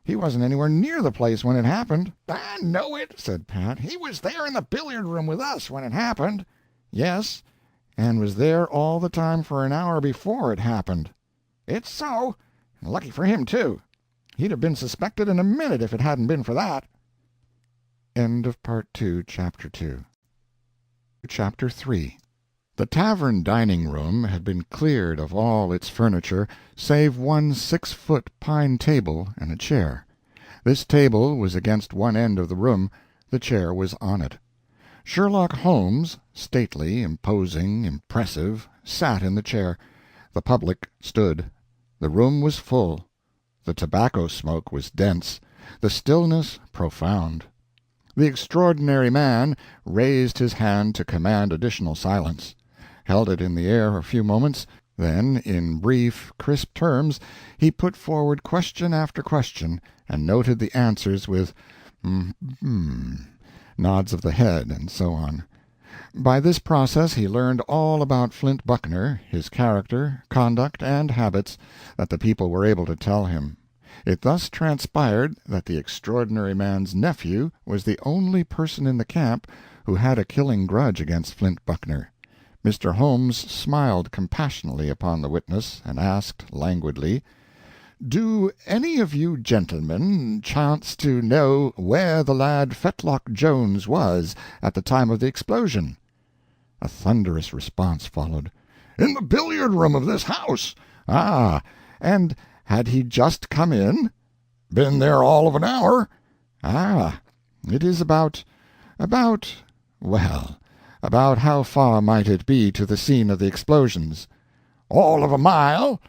he wasn't anywhere near the place when it happened." "I know it," said Pat. "He was there in the billiard room with us when it happened." "Yes, and was there all the time for an hour before it happened." "It's so, and lucky for him, too. He'd have been suspected in a minute if it hadn't been for that." End of Part 2, Chapter 2. Chapter 3. The tavern dining-room had been cleared of all its furniture save one 6-foot pine table and a chair. This table was against one end of the room, the chair was on it. Sherlock Holmes, stately, imposing, impressive, sat in the chair. The public stood. The room was full. The tobacco smoke was dense, the stillness profound. The extraordinary man raised his hand to command additional silence, held it in the air a few moments, then, in brief, crisp terms, he put forward question after question, and noted the answers with nods of the head, and so on. By this process he learned all about Flint Buckner, his character, conduct, and habits, that the people were able to tell him. It thus transpired that the extraordinary man's nephew was the only person in the camp who had a killing grudge against Flint Buckner. Mr. Holmes smiled compassionately upon the witness, and asked languidly, "Do any of you gentlemen chance to know where the lad Fetlock Jones was at the time of the explosion?" A thunderous response followed. "In the billiard-room of this house." "Ah, and had he just come in?" "Been there all of an hour." "Ah, it is well, about how far might it be to the scene of the explosions?" "All of a mile."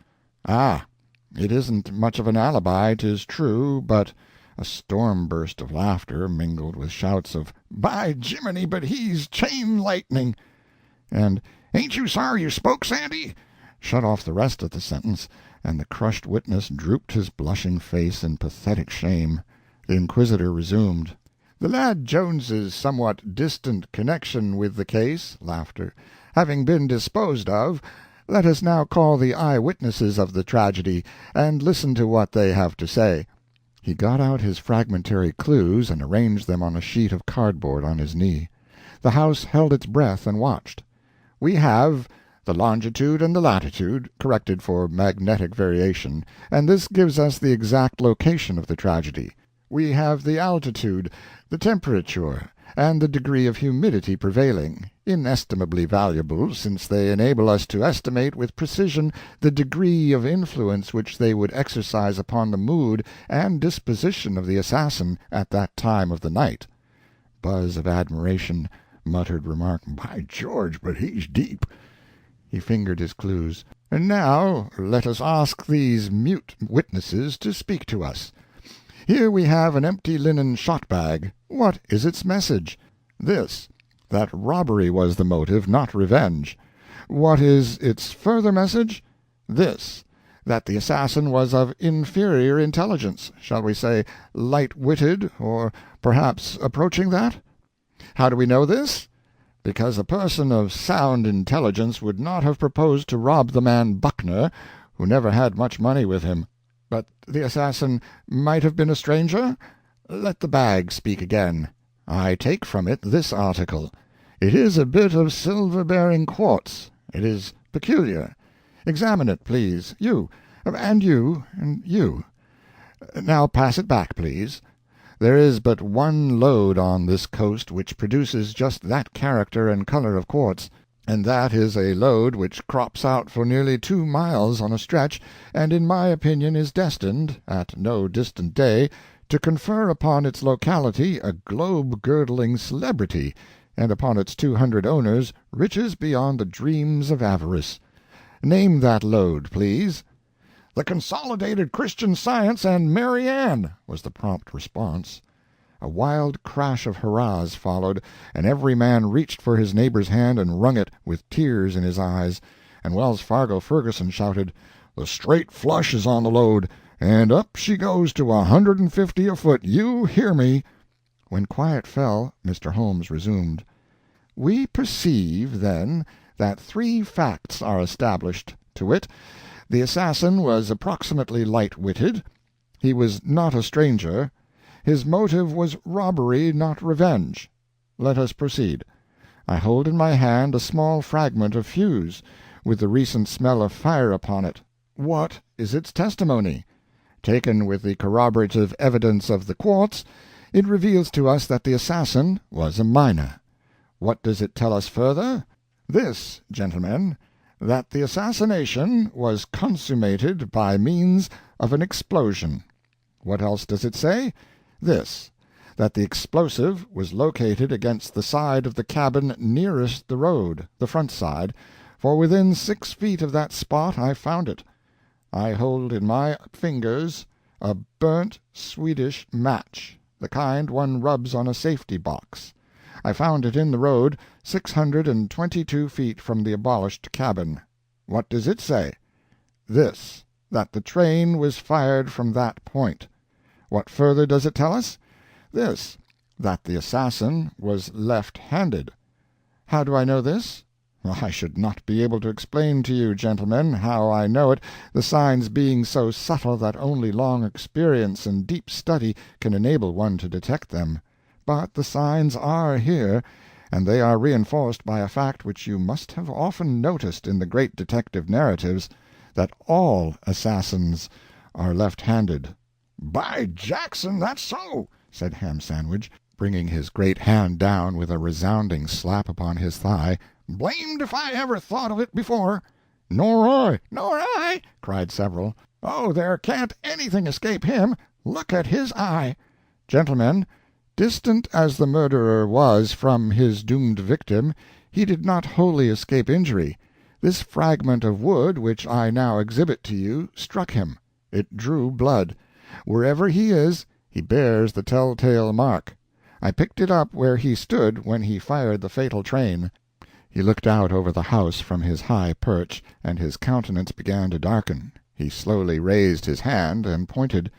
"Ah, it isn't much of an alibi, 'tis true, but—" A storm burst of laughter, mingled with shouts of "By Jiminy, but he's chain lightning!" and "Ain't you sorry you spoke, Sandy?" shut off the rest of the sentence, and the crushed witness drooped his blushing face in pathetic shame. The inquisitor resumed. "The lad Jones's somewhat distant connection with the case having been disposed of, let us now call the eye-witnesses of the tragedy, and listen to what they have to say." He got out his fragmentary clues and arranged them on a sheet of cardboard on his knee. The house held its breath and watched. "We have the longitude and the latitude, corrected for magnetic variation, and this gives us the exact location of the tragedy. We have the altitude, the temperature, and the degree of humidity prevailing, inestimably valuable, since they enable us to estimate with precision the degree of influence which they would exercise upon the mood and disposition of the assassin at that time of the night." Buzz of admiration, muttered remark, "By George, but he's deep." He fingered his clues. "And now let us ask these mute witnesses to speak to us. Here we have an empty linen shot-bag. What is its message?" "This, that robbery was the motive, not revenge." "What is its further message?" "This, that the assassin was of inferior intelligence, shall we say light-witted, or perhaps approaching that." "How do we know this?" "Because a person of sound intelligence would not have proposed to rob the man Buckner, who never had much money with him." "But the assassin might have been a stranger?" "Let the bag speak again. I take from it this article. It is a bit of silver-bearing quartz. It is peculiar. Examine it, please. You, and you, and you. Now pass it back, please. There is but one lode on this coast which produces just that character and color of quartz, and that is a lode which crops out for nearly 2 miles on a stretch, and in my opinion is destined, at no distant day, to confer upon its locality a globe-girdling celebrity, and upon its 200 owners riches beyond the dreams of avarice. Name that lode, please." "The Consolidated Christian Science and Mary Ann," was the prompt response. A wild crash of hurrahs followed, and every man reached for his neighbor's hand and wrung it, with tears in his eyes, and Wells Fargo Ferguson shouted, "The straight flush is on the lode, and up she goes to 150 a foot, you hear me." When quiet fell, Mr. Holmes resumed. "We perceive, then, that 3 facts are established, to wit, the assassin was approximately light-witted, he was not a stranger, his motive was robbery, not revenge. Let us proceed. I hold in my hand a small fragment of fuse, with the recent smell of fire upon it. What is its testimony? Taken with the corroborative evidence of the quartz, it reveals to us that the assassin was a miner. What does it tell us further? This, gentlemen, that the assassination was consummated by means of an explosion. What else does it say? This, that the explosive was located against the side of the cabin nearest the road, the front side, for within 6 feet of that spot I found it. I hold in my fingers a burnt Swedish match, the kind one rubs on a safety box. I found it in the road, 622 feet from the abolished cabin. What does it say? This, that the train was fired from that point. What further does it tell us? This, that the assassin was left-handed. How do I know this? I should not be able to explain to you, gentlemen, how I know it, the signs being so subtle that only long experience and deep study can enable one to detect them. But the signs are here, and they are reinforced by a fact which you must have often noticed in the great detective narratives, that all assassins are left-handed. "By Jackson, that's so," said Ham Sandwich, bringing his great hand down with a resounding slap upon his thigh. "Blamed if I ever thought of it before." "Nor I." "Nor I," cried several. "Oh, there can't anything escape him. Look at his eye." Gentlemen, distant as the murderer was from his doomed victim, he did not wholly escape injury. This fragment of wood which I now exhibit to you struck him. It drew blood. Wherever he is, he bears the telltale mark. I picked it up where he stood when he fired the fatal train. He looked out over the house from his high perch, and his countenance began to darken. He slowly raised his hand and pointed.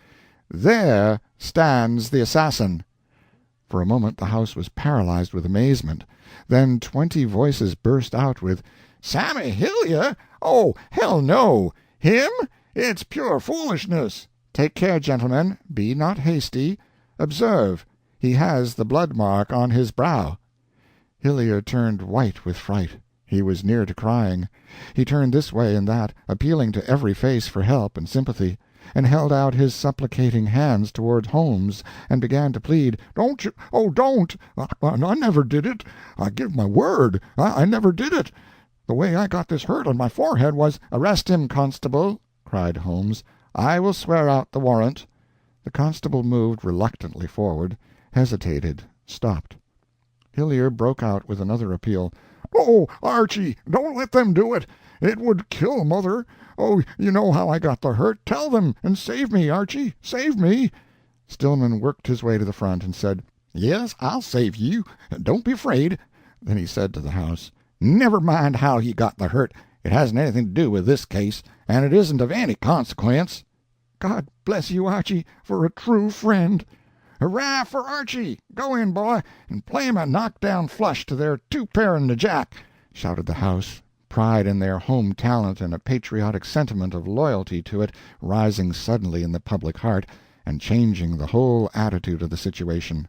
There stands the assassin. For a moment the house was paralyzed with amazement. Then 20 voices burst out with, "Sammy Hillyer? Oh, hell no! Him? It's pure foolishness." "Take care, gentlemen. Be not hasty. Observe, he has the blood mark on his brow." Hillyer turned white with fright. He was near to crying. He turned this way and that, appealing to every face for help and sympathy, and held out his supplicating hands toward Holmes, and began to plead, "Don't you, oh, don't! I never did it. I give my word, I never did it. The way I got this hurt on my forehead was—" "Arrest him, constable," cried Holmes. "I will swear out the warrant." The constable moved reluctantly forward, hesitated, stopped. Hillyer broke out with another appeal. "Oh, Archie, don't let them do it. It would kill mother. Oh, you know how I got the hurt. Tell them, and save me, Archie, save me." Stillman worked his way to the front and said, "Yes, I'll save you. Don't be afraid." Then he said to the house, "Never mind how he got the hurt. It hasn't anything to do with this case, and it isn't of any consequence." "God bless you, Archie, for a true friend." "Hurrah for Archie! Go in, boy, and play him a knock-down flush to their two-pair the jack," shouted the house, pride in their home talent and a patriotic sentiment of loyalty to it rising suddenly in the public heart and changing the whole attitude of the situation.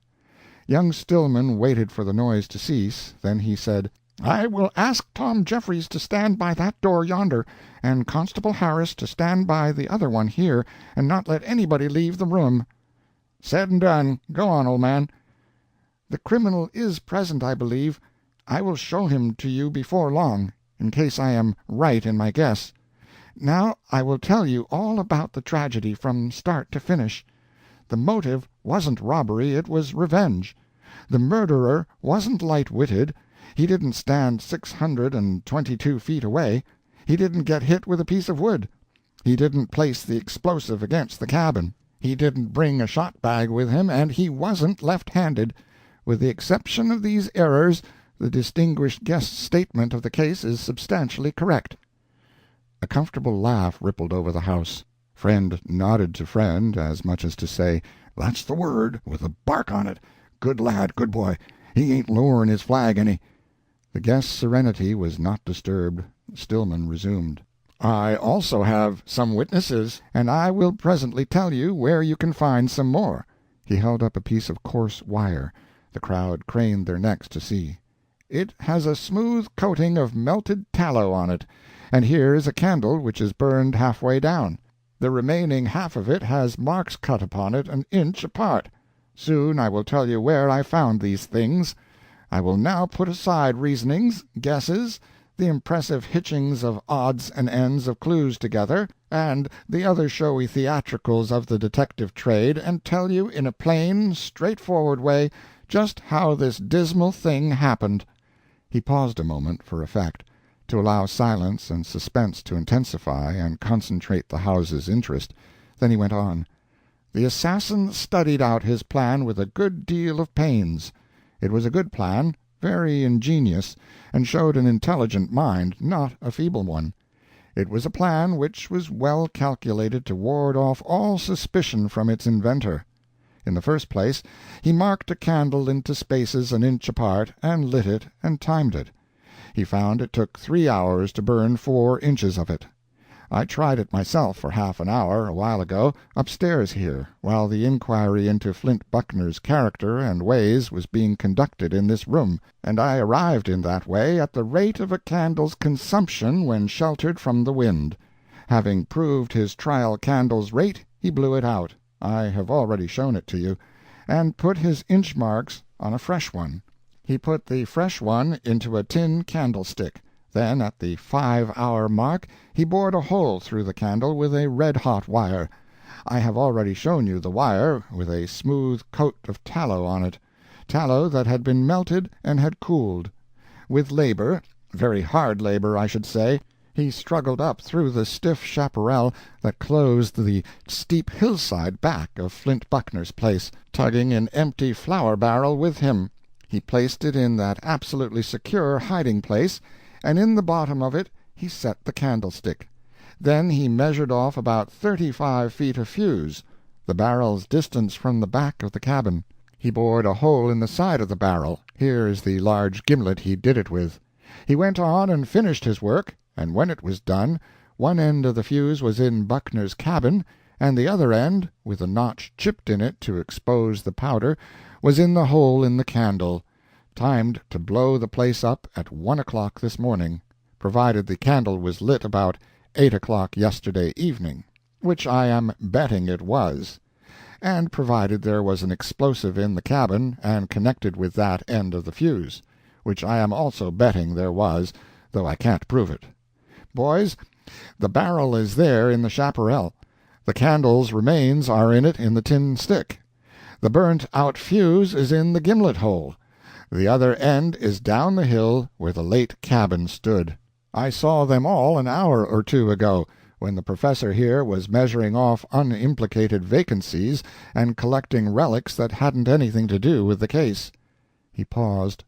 Young Stillman waited for the noise to cease, then he said, "I will ask Tom Jeffries to stand by that door yonder, and Constable Harris to stand by the other one here, and not let anybody leave the room." "Said and done. Go on, old man." "The criminal is present, I believe. I will show him to you before long, in case I am right in my guess. Now I will tell you all about the tragedy, from start to finish. The motive wasn't robbery, it was revenge. The murderer wasn't light-witted. He didn't stand 622 feet away. He didn't get hit with a piece of wood. He didn't place the explosive against the cabin. He didn't bring a shot-bag with him, and he wasn't left-handed. With the exception of these errors, the distinguished guest's statement of the case is substantially correct." A comfortable laugh rippled over the house. Friend nodded to friend, as much as to say, "That's the word, with a bark on it. Good lad, good boy. He ain't lowering his flag any." The guest's serenity was not disturbed. Stillman resumed. "I also have some witnesses, and I will presently tell you where you can find some more." He held up a piece of coarse wire. The crowd craned their necks to see. "It has a smooth coating of melted tallow on it, and here is a candle which is burned halfway down. The remaining half of it has marks cut upon it an inch apart. Soon I will tell you where I found these things. I will now put aside reasonings, guesses, the impressive hitchings of odds and ends of clues together, and the other showy theatricals of the detective trade, and tell you in a plain, straightforward way just how this dismal thing happened." He paused a moment, for effect, to allow silence and suspense to intensify and concentrate the house's interest. Then he went on. "The assassin studied out his plan with a good deal of pains. It was a good plan, very ingenious, and showed an intelligent mind, not a feeble one. It was a plan which was well calculated to ward off all suspicion from its inventor. In the first place, he marked a candle into spaces an inch apart, and lit it, and timed it. He found it took 3 hours to burn 4 inches of it. I tried it myself for half an hour, a while ago, upstairs here, while the inquiry into Flint Buckner's character and ways was being conducted in this room, and I arrived in that way at the rate of a candle's consumption when sheltered from the wind. Having proved his trial candle's rate, he blew it out, I have already shown it to you, and put his inch marks on a fresh one. He put the fresh one into a tin candlestick. Then, at the 5-hour mark, he bored a hole through the candle with a red-hot wire. I have already shown you the wire, with a smooth coat of tallow on it, tallow that had been melted and had cooled. With labor, very hard labor, I should say, he struggled up through the stiff chaparral that closed the steep hillside back of Flint Buckner's place, tugging an empty flour barrel with him. He placed it in that absolutely secure hiding-place, and in the bottom of it he set the candlestick. Then he measured off about 35 feet of fuse, the barrel's distance from the back of the cabin. He bored a hole in the side of the barrel. Here is the large gimlet he did it with. He went on and finished his work, and when it was done, one end of the fuse was in Buckner's cabin, and the other end, with a notch chipped in it to expose the powder, was in the hole in the candle, timed to blow the place up at 1 o'clock this morning, provided the candle was lit about 8 o'clock yesterday evening, which I am betting it was, and provided there was an explosive in the cabin and connected with that end of the fuse, which I am also betting there was, though I can't prove it. Boys, the barrel is there in the chaparral. The candle's remains are in it in the tin stick. The burnt-out fuse is in the gimlet hole. The other end is down the hill where the late cabin stood. I saw them all an hour or 2 ago, when the professor here was measuring off unimplicated vacancies and collecting relics that hadn't anything to do with the case." He paused.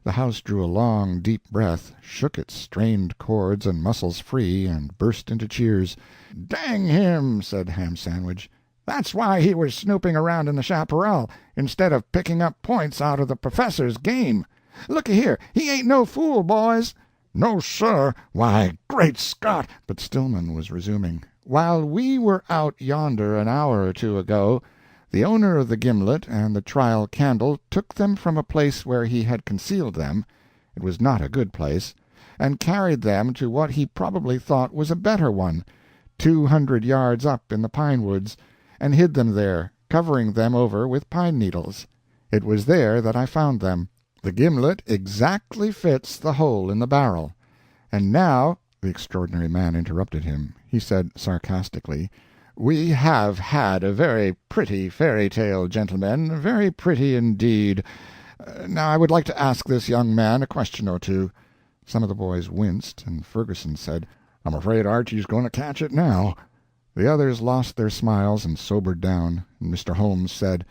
The house drew a long, deep breath, shook its strained chords and muscles free, and burst into cheers. "Dang him," said Ham Sandwich. "That's why he was snooping around in the chaparral, instead of picking up points out of the professor's game. Looky here, he ain't no fool, boys." "No, sir. Why, great Scott!" But Stillman was resuming. "While we were out yonder an hour or 2 ago, the owner of the gimlet and the trial candle took them from a place where he had concealed them, it was not a good place, and carried them to what he probably thought was a better one, 200 yards up in the pine woods, and hid them there, covering them over with pine needles. It was there that I found them. The gimlet exactly fits the hole in the barrel. And now—" The extraordinary man interrupted him. He said sarcastically, "We have had a very pretty fairy tale, gentlemen, very pretty indeed. Now I would like to ask this young man a question or two." Some of the boys winced, and Ferguson said, "I'm afraid Archy's going to catch it now." The others lost their smiles and sobered down, and Mr. Holmes said,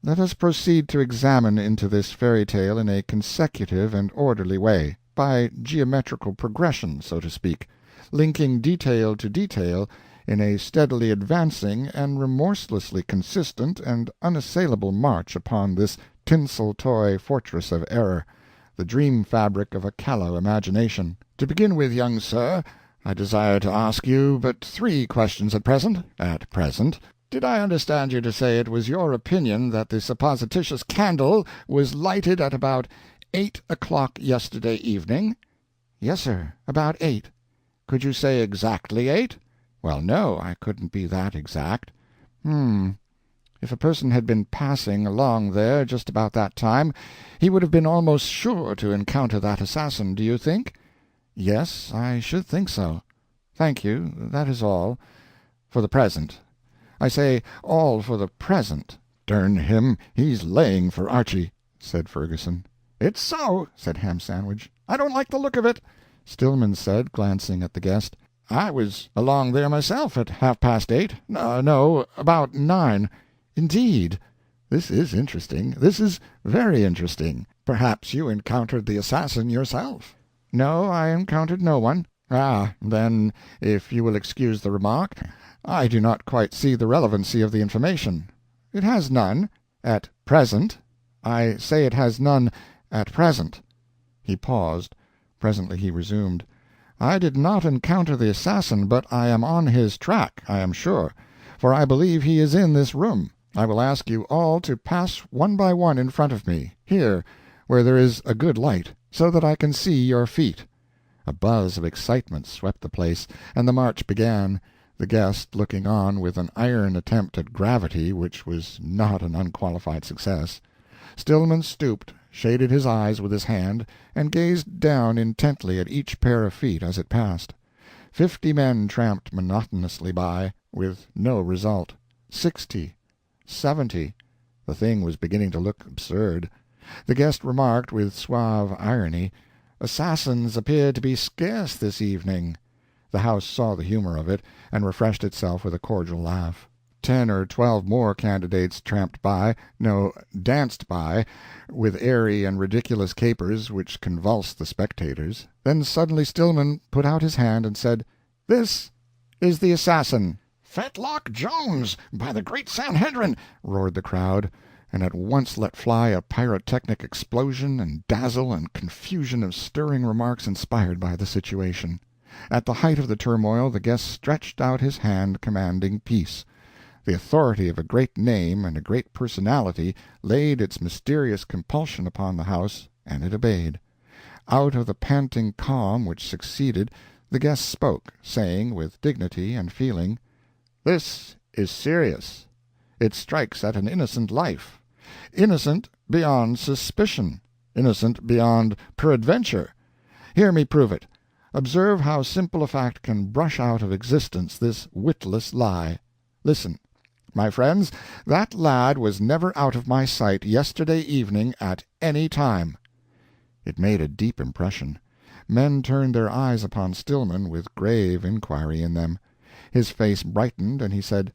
"Let us proceed to examine into this fairy tale in a consecutive and orderly way, by geometrical progression, so to speak, linking detail to detail in a steadily advancing and remorselessly consistent and unassailable march upon this tinsel-toy fortress of error, the dream fabric of a callow imagination. To begin with, young sir, I desire to ask you but 3 questions at present. At present. Did I understand you to say it was your opinion that the supposititious candle was lighted at about 8 o'clock yesterday evening?" "Yes, sir, about 8." "Could you say exactly 8?" "Well, no, I couldn't be that exact." If a person had been passing along there just about that time, he would have been almost sure to encounter that assassin, do you think?" "Yes, I should think so." "Thank you, that is all. for the present. I say all for the present." "Dern him, he's laying for Archy," said Ferguson. "It's so," said Ham Sandwich. "I don't like the look of it." Stillman said, glancing at the guest, "I was along there myself at half-past 8. No, about 9. "Indeed! This is interesting. This is very interesting. Perhaps you encountered the assassin yourself." "No, I encountered no one." "Ah, then, if you will excuse the remark, I do not quite see the relevancy of the information." "It has none at present. I say it has none at present." He paused. Presently he resumed. "I did not encounter the assassin, but I am on his track, I am sure, for I believe he is in this room. I will ask you all to pass one by one in front of me, here, where there is a good light, so that I can see your feet." A buzz of excitement swept the place, and the march began, the guest looking on with an iron attempt at gravity which was not an unqualified success. Stillman stooped, shaded his eyes with his hand, and gazed down intently at each pair of feet as it passed. 50 men tramped monotonously by, with no result. 60, 70. The thing was beginning to look absurd. The guest remarked with suave irony, "Assassins appear to be scarce this evening." The house saw the humor of it, and refreshed itself with a cordial laugh. 10 or 12 more candidates tramped by, no, danced by, with airy and ridiculous capers which convulsed the spectators. Then suddenly Stillman put out his hand and said, "This is the assassin." "Fetlock Jones, by the great Sanhedrin!" roared the crowd, and at once let fly a pyrotechnic explosion and dazzle and confusion of stirring remarks inspired by the situation. At the height of the turmoil the guest stretched out his hand commanding peace. The authority of a great name and a great personality laid its mysterious compulsion upon the house, and it obeyed. Out of the panting calm which succeeded, the guest spoke, saying, with dignity and feeling, "This is serious. It strikes at an innocent life. Innocent beyond suspicion. Innocent beyond peradventure. Hear me prove it. Observe how simple a fact can brush out of existence this witless lie. Listen. My friends, that lad was never out of my sight yesterday evening at any time." It made a deep impression. Men turned their eyes upon Stillman with grave inquiry in them. His face brightened, and he said,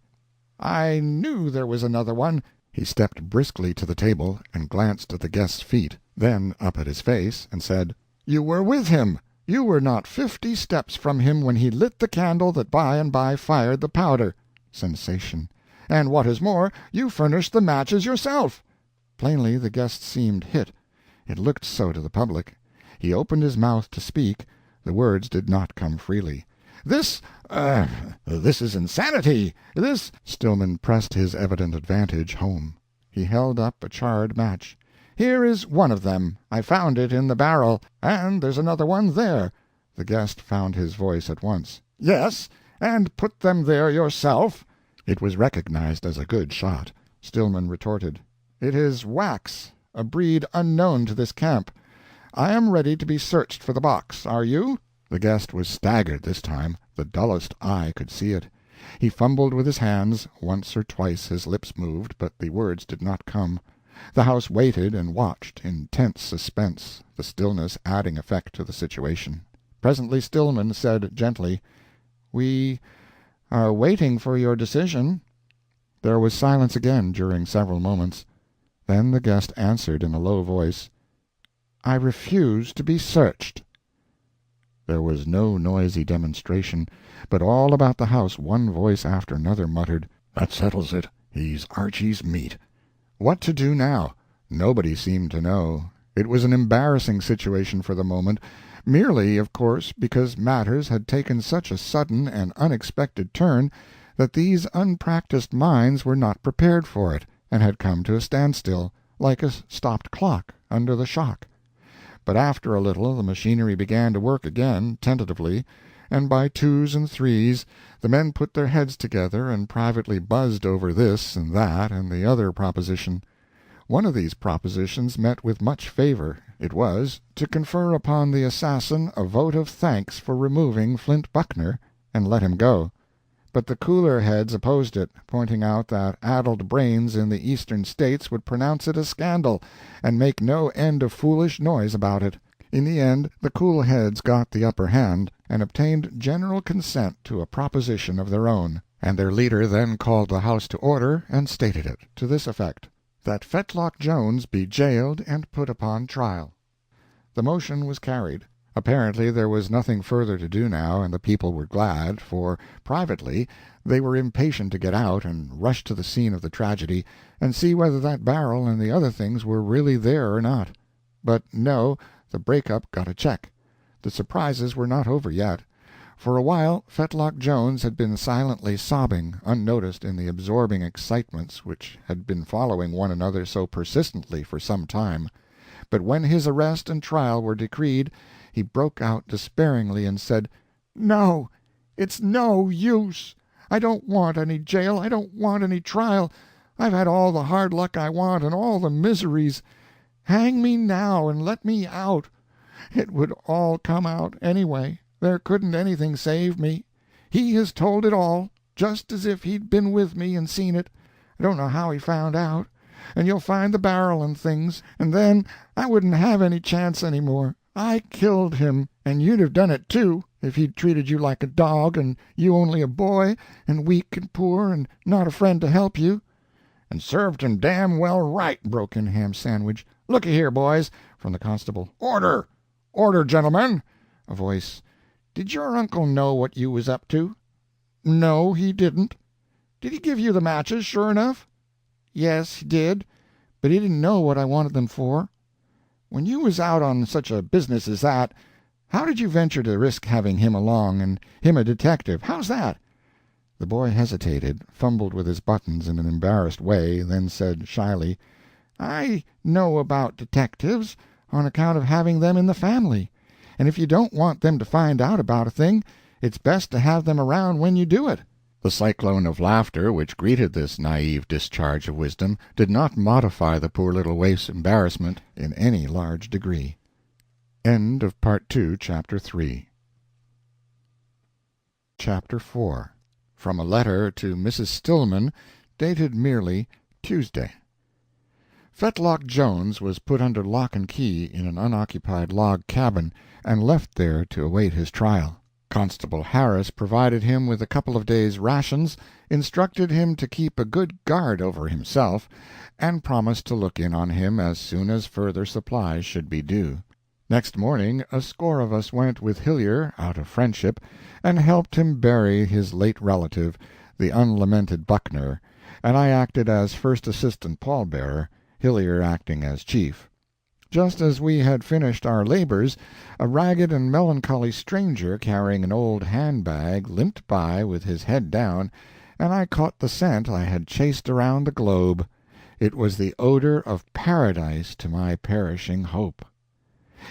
"I knew there was another one." He stepped briskly to the table and glanced at the guest's feet, then up at his face, and said, "You were with him. You were not 50 steps from him when he lit the candle that by and by fired the powder." Sensation. "And what is more, you furnished the matches yourself." Plainly the guest seemed hit. It looked so to the public. He opened his mouth to speak. The words did not come freely. This is insanity. This—" Stillman pressed his evident advantage home. He held up a charred match. "Here is one of them. I found it in the barrel. And there's another one there." The guest found his voice at once. "Yes, and put them there yourself." It was recognized as a good shot. Stillman retorted, "It is wax, a breed unknown to this camp. I am ready to be searched for the box. Are you?" The guest was staggered this time. The dullest eye could see it. He fumbled with his hands. Once or twice his lips moved, but the words did not come. The house waited and watched, in tense suspense, the stillness adding effect to the situation. Presently Stillman said gently, "We are waiting for your decision." There was silence again during several moments. Then the guest answered in a low voice, "I refuse to be searched." There was no noisy demonstration, but all about the house one voice after another muttered, "That settles it. He's Archy's meat." What to do now? Nobody seemed to know. It was an embarrassing situation for the moment, merely, of course, because matters had taken such a sudden and unexpected turn that these unpractised minds were not prepared for it, and had come to a standstill, like a stopped clock, under the shock. But after a little the machinery began to work again, tentatively, and by twos and threes the men put their heads together and privately buzzed over this and that and the other proposition. One of these propositions met with much favor. It was, to confer upon the assassin a vote of thanks for removing Flint Buckner, and let him go. but the cooler heads opposed it, pointing out that addled brains in the Eastern States would pronounce it a scandal, and make no end of foolish noise about it. In the end the cool heads got the upper hand, and obtained general consent to a proposition of their own, and their leader then called the House to order, and stated it, to this effect: that Fetlock Jones be jailed and put upon trial. The motion was carried. Apparently there was nothing further to do now, and the people were glad, for, privately, they were impatient to get out and rush to the scene of the tragedy, and see whether that barrel and the other things were really there or not. But no, the break-up got a check. The surprises were not over yet. For a while Fetlock Jones had been silently sobbing, unnoticed in the absorbing excitements which had been following one another so persistently for some time. But when his arrest and trial were decreed, he broke out despairingly and said, "No, it's no use. I don't want any jail, I don't want any trial. I've had all the hard luck I want, and all the miseries. Hang me now and let me out. It would all come out anyway. There couldn't anything save me. He has told it all, just as if he'd been with me and seen it. I don't know how he found out. And you'll find the barrel and things, and then I wouldn't have any chance any more. I killed him, and you'd have done it too, if he'd treated you like a dog, and you only a boy, and weak and poor, and not a friend to help you." "And served him damn well right," broke in Ham Sandwich. "Looky here, boys," from the constable. "Order! Order, gentlemen!" A voice. "Did your uncle know what you was up to?" "No, he didn't." "Did he give you the matches, sure enough?" "Yes, he did, but he didn't know what I wanted them for." "When you was out on such a business as that, how did you venture to risk having him along, and him a detective? How's that?" The boy hesitated, fumbled with his buttons in an embarrassed way, then said, shyly, "I know about detectives, on account of having them in the family, and if you don't want them to find out about a thing, it's best to have them around when you do it." The cyclone of laughter which greeted this naive discharge of wisdom did not modify the poor little waif's embarrassment in any large degree. End of Part 2, Chapter 3. Chapter 4. From a letter to Mrs. Stillman, dated merely Tuesday. Fetlock Jones was put under lock and key in an unoccupied log cabin, and left there to await his trial. Constable Harris provided him with a couple of days' rations, instructed him to keep a good guard over himself, and promised to look in on him as soon as further supplies should be due. Next morning a score of us went with Hillier, out of friendship, and helped him bury his late relative, the unlamented Buckner, and I acted as first assistant pallbearer, Hillier acting as chief. Just as we had finished our labors, a ragged and melancholy stranger carrying an old hand-bag limped by with his head down, and I caught the scent I had chased around the globe. It was the odor of paradise to my perishing hope.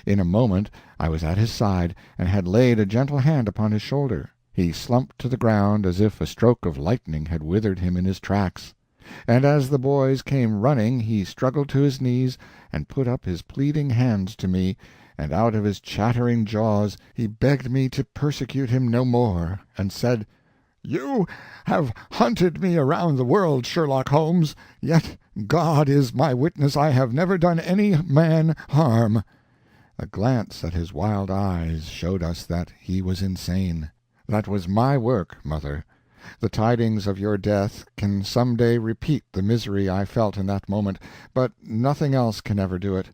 In a moment I was at his side, and had laid a gentle hand upon his shoulder. He slumped to the ground as if a stroke of lightning had withered him in his tracks. And as the boys came running he struggled to his knees and put up his pleading hands to me, and out of his chattering jaws he begged me to persecute him no more, and said, "You have hunted me around the world, Sherlock Holmes, yet God is my witness I have never done any man harm." A glance at his wild eyes showed us that he was insane. That was my work, mother. The tidings of your death can some day repeat the misery I felt in that moment, but nothing else can ever do it.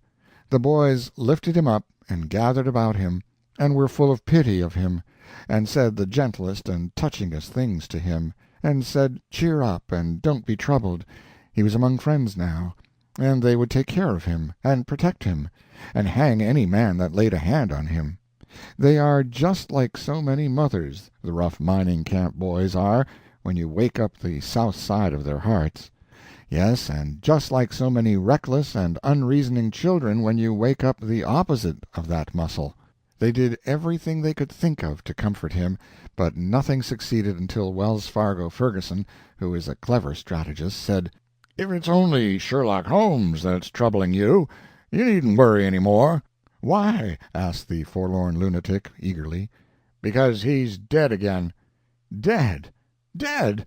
The boys lifted him up and gathered about him, and were full of pity of him, and said the gentlest and touchingest things to him, and said cheer up and don't be troubled, he was among friends now, and they would take care of him, and protect him, and hang any man that laid a hand on him. They are just like so many mothers, the rough mining camp boys are, when you wake up the south side of their hearts. Yes, and just like so many reckless and unreasoning children when you wake up the opposite of that muscle. They did everything they could think of to comfort him, but nothing succeeded until Wells Fargo Ferguson, who is a clever strategist, said, "If it's only Sherlock Holmes that's troubling you, you needn't worry any more." "Why?" asked the forlorn lunatic, eagerly. "Because he's dead again." "Dead? Dead?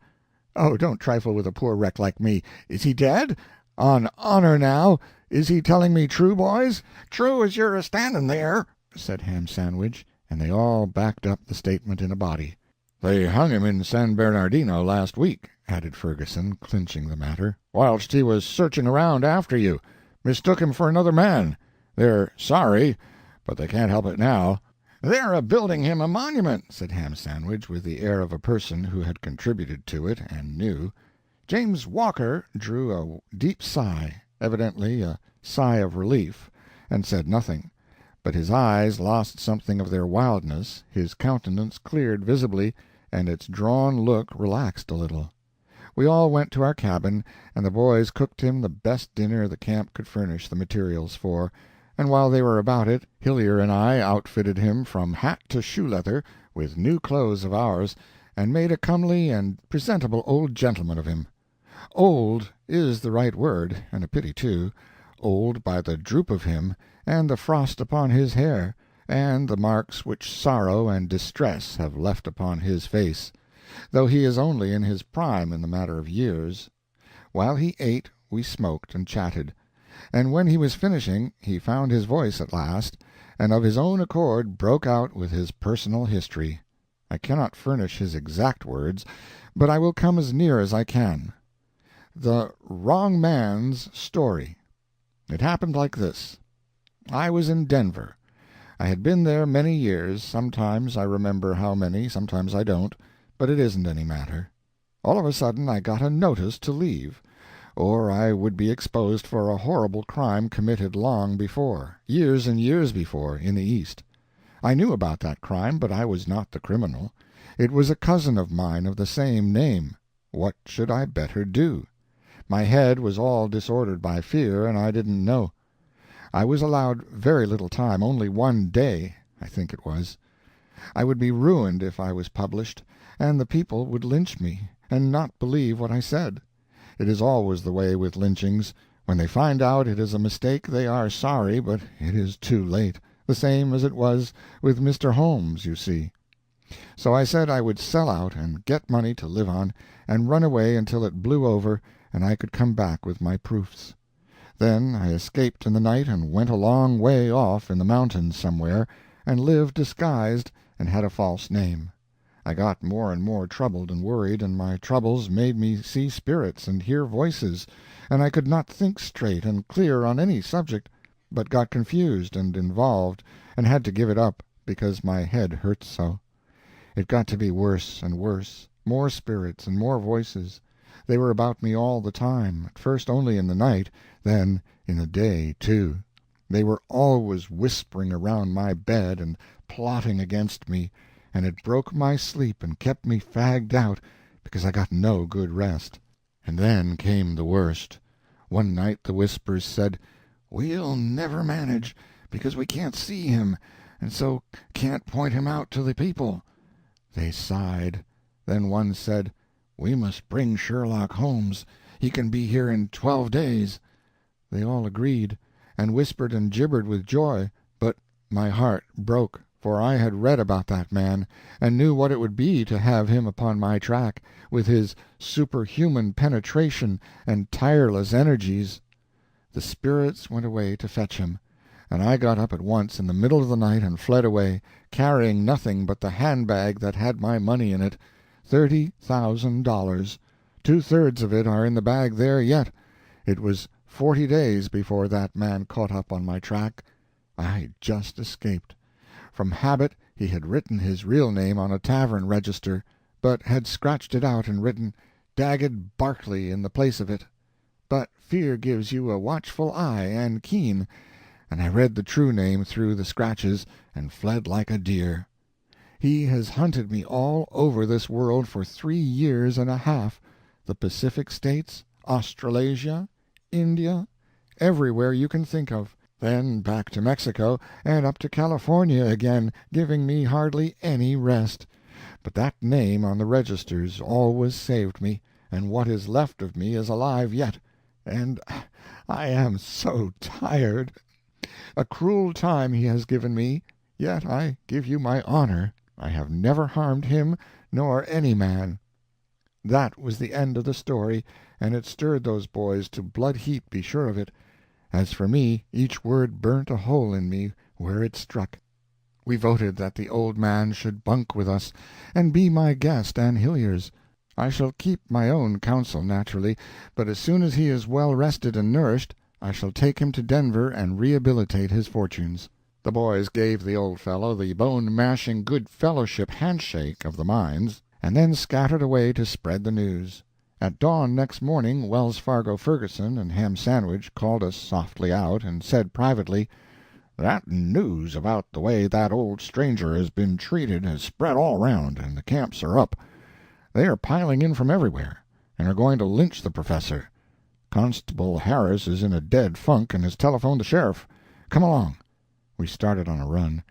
Oh, don't trifle with a poor wreck like me. Is he dead? On honor, now, is he telling me true, boys?" "True as you're a-standing there," said Ham Sandwich, and they all backed up the statement in a body. "They hung him in San Bernardino last week," added Ferguson, clinching the matter, "whilst he was searching around after you. Mistook him for another man. They're sorry, but they can't help it now." "They're a-building him a monument," said Ham Sandwich, with the air of a person who had contributed to it and knew. James Walker drew a deep sigh, evidently a sigh of relief, and said nothing, but his eyes lost something of their wildness, his countenance cleared visibly, and its drawn look relaxed a little. We all went to our cabin, and the boys cooked him the best dinner the camp could furnish the materials for, and while they were about it, Hillier and I outfitted him from hat to shoe leather with new clothes of ours, and made a comely and presentable old gentleman of him. Old is the right word, and a pity too, old by the droop of him, and the frost upon his hair, and the marks which sorrow and distress have left upon his face, though he is only in his prime in the matter of years. While he ate, we smoked and chatted, and when he was finishing he found his voice at last, and of his own accord broke out with his personal history. I cannot furnish his exact words, but I will come as near as I can. The Wrong Man's Story. It happened like this. I was in Denver. I had been there many years, sometimes I remember how many, sometimes I don't, but it isn't any matter. All of a sudden I got a notice to leave, or I would be exposed for a horrible crime committed long before, years and years before, in the East. I knew about that crime, but I was not the criminal. It was a cousin of mine of the same name. What should I better do? My head was all disordered by fear, and I didn't know. I was allowed very little time, only 1 day, I think it was. I would be ruined if I was published, and the people would lynch me, and not believe what I said. It is always the way with lynchings. When they find out it is a mistake they are sorry, but it is too late, the same as it was with Mr. Holmes, you see. So I said I would sell out and get money to live on, and run away until it blew over and I could come back with my proofs. Then I escaped in the night and went a long way off in the mountains somewhere, and lived disguised and had a false name. I got more and more troubled and worried, and my troubles made me see spirits and hear voices, and I could not think straight and clear on any subject, but got confused and involved, and had to give it up, because my head hurt so. It got to be worse and worse, more spirits and more voices. They were about me all the time, at first only in the night, then in the day too. They were always whispering around my bed and plotting against me, and it broke my sleep and kept me fagged out, because I got no good rest. And then came the worst. One night the whispers said, "We'll never manage, because we can't see him, and so can't point him out to the people." They sighed. Then one said, "We must bring Sherlock Holmes. He can be here in 12 days." They all agreed, and whispered and gibbered with joy, but my heart broke, for I had read about that man, and knew what it would be to have him upon my track, with his superhuman penetration and tireless energies. The spirits went away to fetch him, and I got up at once in the middle of the night and fled away, carrying nothing but the handbag that had my money in it, $30,000. 2/3 of it are in the bag there yet. It was 40 days before that man caught up on my track. I just escaped. From habit he had written his real name on a tavern register, but had scratched it out and written Daggett Barclay in the place of it. But fear gives you a watchful eye and keen, and I read the true name through the scratches and fled like a deer. He has hunted me all over this world for 3 years and a half, the Pacific States, Australasia, India, everywhere you can think of, then back to Mexico, and up to California again, giving me hardly any rest. But that name on the registers always saved me, and what is left of me is alive yet, and I am so tired. A cruel time he has given me, yet I give you my honor, I have never harmed him nor any man. That was the end of the story, and it stirred those boys to blood heat, be sure of it. As for me, each word burnt a hole in me where it struck. We voted that the old man should bunk with us, and be my guest and Hillyer's. I shall keep my own counsel, naturally, but as soon as he is well rested and nourished, I shall take him to Denver and rehabilitate his fortunes. The boys gave the old fellow the bone-mashing good-fellowship handshake of the mines, and then scattered away to spread the news. At dawn next morning Wells Fargo Ferguson and Ham Sandwich called us softly out and said privately, "That news about the way that old stranger has been treated has spread all round, and the camps are up. They are piling in from everywhere, and are going to lynch the professor. Constable Harris is in a dead funk and has telephoned the sheriff. Come along." We started on a run.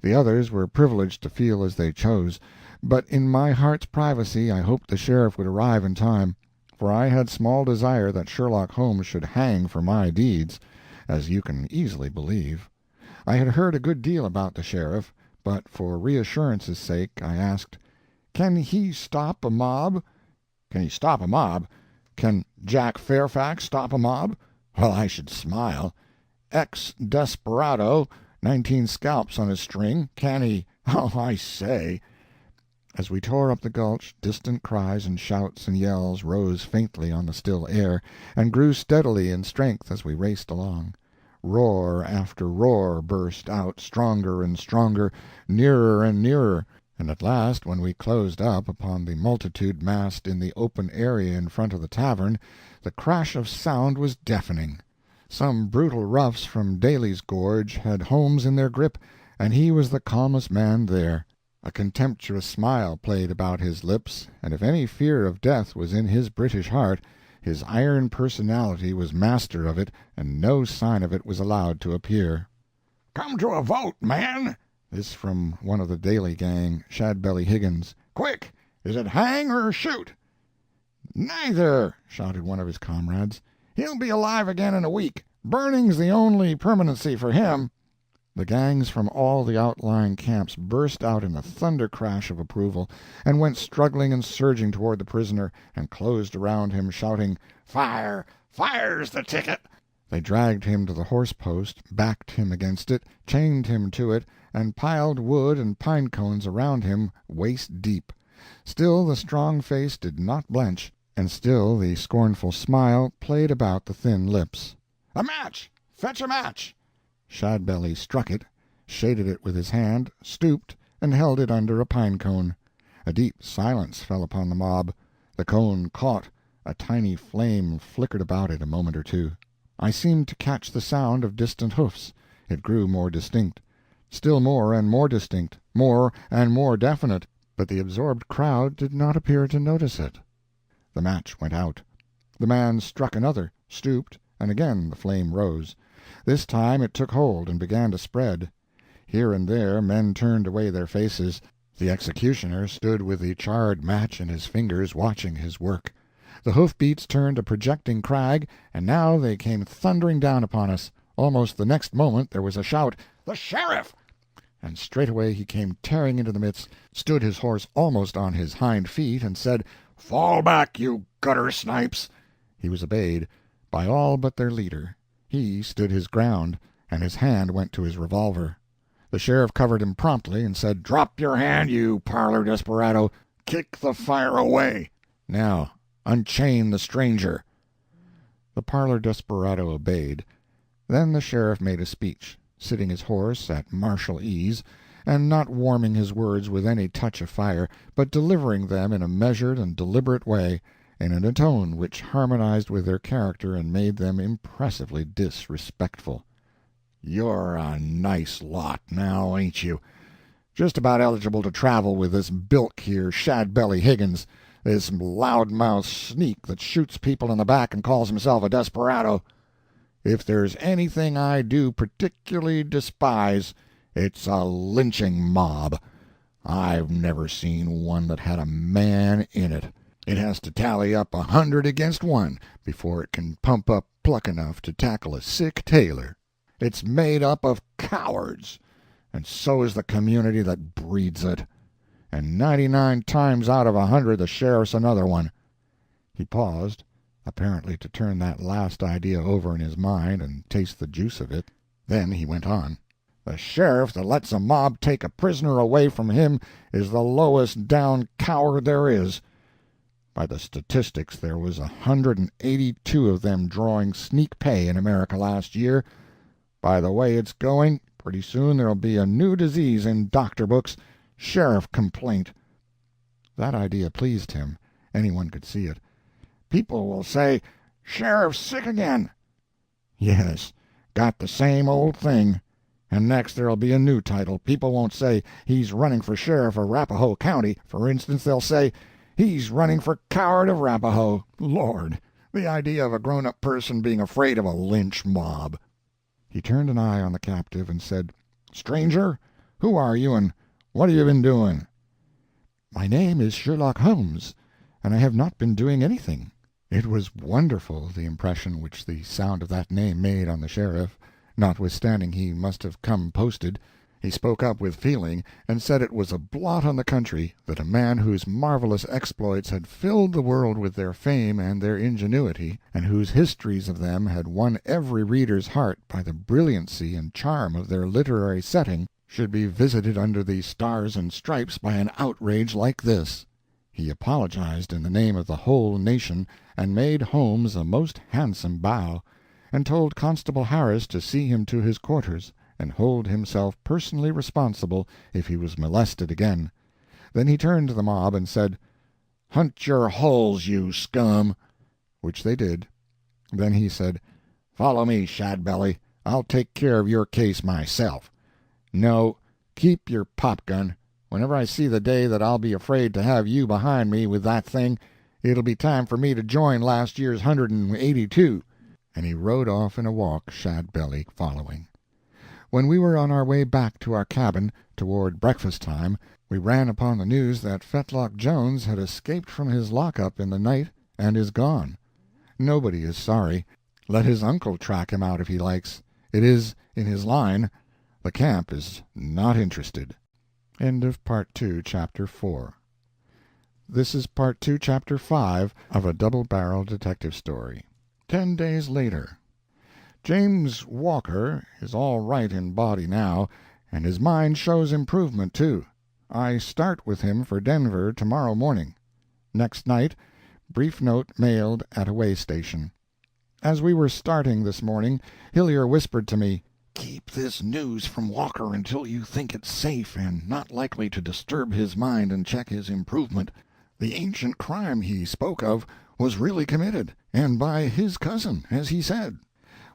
The others were privileged to feel as they chose, but in my heart's privacy I hoped the sheriff would arrive in time, for I had small desire that Sherlock Holmes should hang for my deeds, as you can easily believe. I had heard a good deal about the sheriff, but for reassurance's sake I asked, "Can he stop a mob?" "Can he stop a mob? Can Jack Fairfax stop a mob? Well, I should smile. Ex-desperado, 19 scalps on his string, can he? Oh, I say." As we tore up the gulch, distant cries and shouts and yells rose faintly on the still air, and grew steadily in strength as we raced along. Roar after roar burst out, stronger and stronger, nearer and nearer, and at last, when we closed up upon the multitude massed in the open area in front of the tavern, the crash of sound was deafening. Some brutal roughs from Daly's Gorge had Holmes in their grip, and he was the calmest man there. A contemptuous smile played about his lips, and if any fear of death was in his British heart, his iron personality was master of it, and no sign of it was allowed to appear. "Come to a vote, man!" This from one of the Daly gang, Shadbelly Higgins. "Quick! Is it hang or shoot?" "Neither!" shouted one of his comrades. "He'll be alive again in a week. Burning's the only permanency for him." The gangs from all the outlying camps burst out in a thunder crash of approval, and went struggling and surging toward the prisoner, and closed around him, shouting, "Fire! Fire's the ticket!" They dragged him to the horse-post, backed him against it, chained him to it, and piled wood and pine cones around him waist-deep. Still the strong face did not blench, and still the scornful smile played about the thin lips. "A match! Fetch a match!" Shadbelly struck it, shaded it with his hand, stooped, and held it under a pine-cone. A deep silence fell upon the mob. The cone caught. A tiny flame flickered about it a moment or two. I seemed to catch the sound of distant hoofs. It grew more distinct. Still more and more distinct, more and more definite, but the absorbed crowd did not appear to notice it. The match went out. The man struck another, stooped, and again the flame rose. This time it took hold and began to spread. Here and there men turned away their faces. The executioner stood with the charred match in his fingers, watching his work. The hoof-beats turned a projecting crag, and now they came thundering down upon us. Almost the next moment there was a shout, "The sheriff!" And straightway he came tearing into the midst, stood his horse almost on his hind feet, and said, "Fall back, you gutter snipes!" He was obeyed by all but their leader. He stood his ground, and his hand went to his revolver. The sheriff covered him promptly, and said, "Drop your hand, you parlor desperado! Kick the fire away! Now, unchain the stranger." The parlor desperado obeyed. Then the sheriff made a speech, sitting his horse at martial ease, and not warming his words with any touch of fire, but delivering them in a measured and deliberate way, and in a tone which harmonized with their character and made them impressively disrespectful. "You're a nice lot, now, ain't you? Just about eligible to travel with this bilk here, Shadbelly Higgins, this loud-mouthed sneak that shoots people in the back and calls himself a desperado. If there's anything I do particularly despise, it's a lynching mob. I've never seen one that had a man in it. It has to tally up 100 against 1 before it can pump up pluck enough to tackle a sick tailor. It's made up of cowards, and so is the community that breeds it. and 99 times out of 100 the sheriff's another one." He paused, apparently to turn that last idea over in his mind and taste the juice of it. Then he went on. "The sheriff that lets a mob take a prisoner away from him is the lowest down coward there is. By the statistics, there was 182 of them drawing sneak pay in America last year. By the way it's going, pretty soon there'll be a new disease in doctor books, sheriff complaint." That idea pleased him. Anyone could see it. "People will say, 'Sheriff's sick again.'" "Yes, got the same old thing. And next there'll be a new title. People won't say, 'He's running for sheriff of Arapahoe County.' For instance, they'll say, 'He's running for coward of Arapahoe.' Lord, the idea of a grown-up person being afraid of a lynch mob." He turned an eye on the captive and said, "Stranger, who are you, and what have you been doing?" "My name is Sherlock Holmes, and I have not been doing anything." It was wonderful, the impression which the sound of that name made on the sheriff, notwithstanding he must have come posted. He spoke up with feeling, and said it was a blot on the country that a man whose marvelous exploits had filled the world with their fame and their ingenuity, and whose histories of them had won every reader's heart by the brilliancy and charm of their literary setting, should be visited under the stars and stripes by an outrage like this. He apologized in the name of the whole nation, and made Holmes a most handsome bow, and told Constable Harris to see him to his quarters, and hold himself personally responsible if he was molested again. Then he turned to the mob and said, "Hunt your holes, you scum," which they did. Then he said, "Follow me, Shadbelly. I'll take care of your case myself. No, keep your pop-gun. Whenever I see the day that I'll be afraid to have you behind me with that thing, it'll be time for me to join last year's 182. And he rode off in a walk, Shadbelly following. When we were on our way back to our cabin, toward breakfast time, we ran upon the news that Fetlock Jones had escaped from his lock-up in the night and is gone. Nobody is sorry. Let his uncle track him out if he likes. It is in his line. The camp is not interested. End of Part 2, Chapter 4. This is Part 2, Chapter 5 of a double-barrel detective story. 10 days later. James Walker is all right in body now, and his mind shows improvement, too. I start with him for Denver tomorrow morning. Next night, brief note mailed at a way station. As we were starting this morning, Hillier whispered to me, "Keep this news from Walker until you think it safe and not likely to disturb his mind and check his improvement. The ancient crime he spoke of was really committed, and by his cousin, as he said.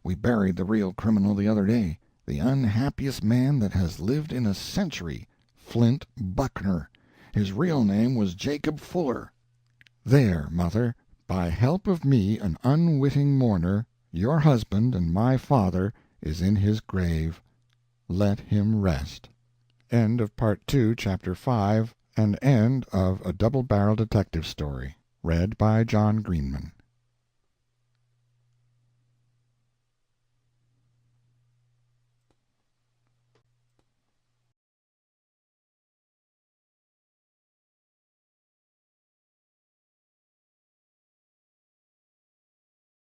We buried the real criminal the other day, the unhappiest man that has lived in a century, Flint Buckner. His real name was Jacob Fuller. There, mother, by help of me, an unwitting mourner, your husband and my father is in his grave. Let him rest." End of Part 2, Chapter 5, and end of A Double-Barrel Detective Story. Read by John Greenman.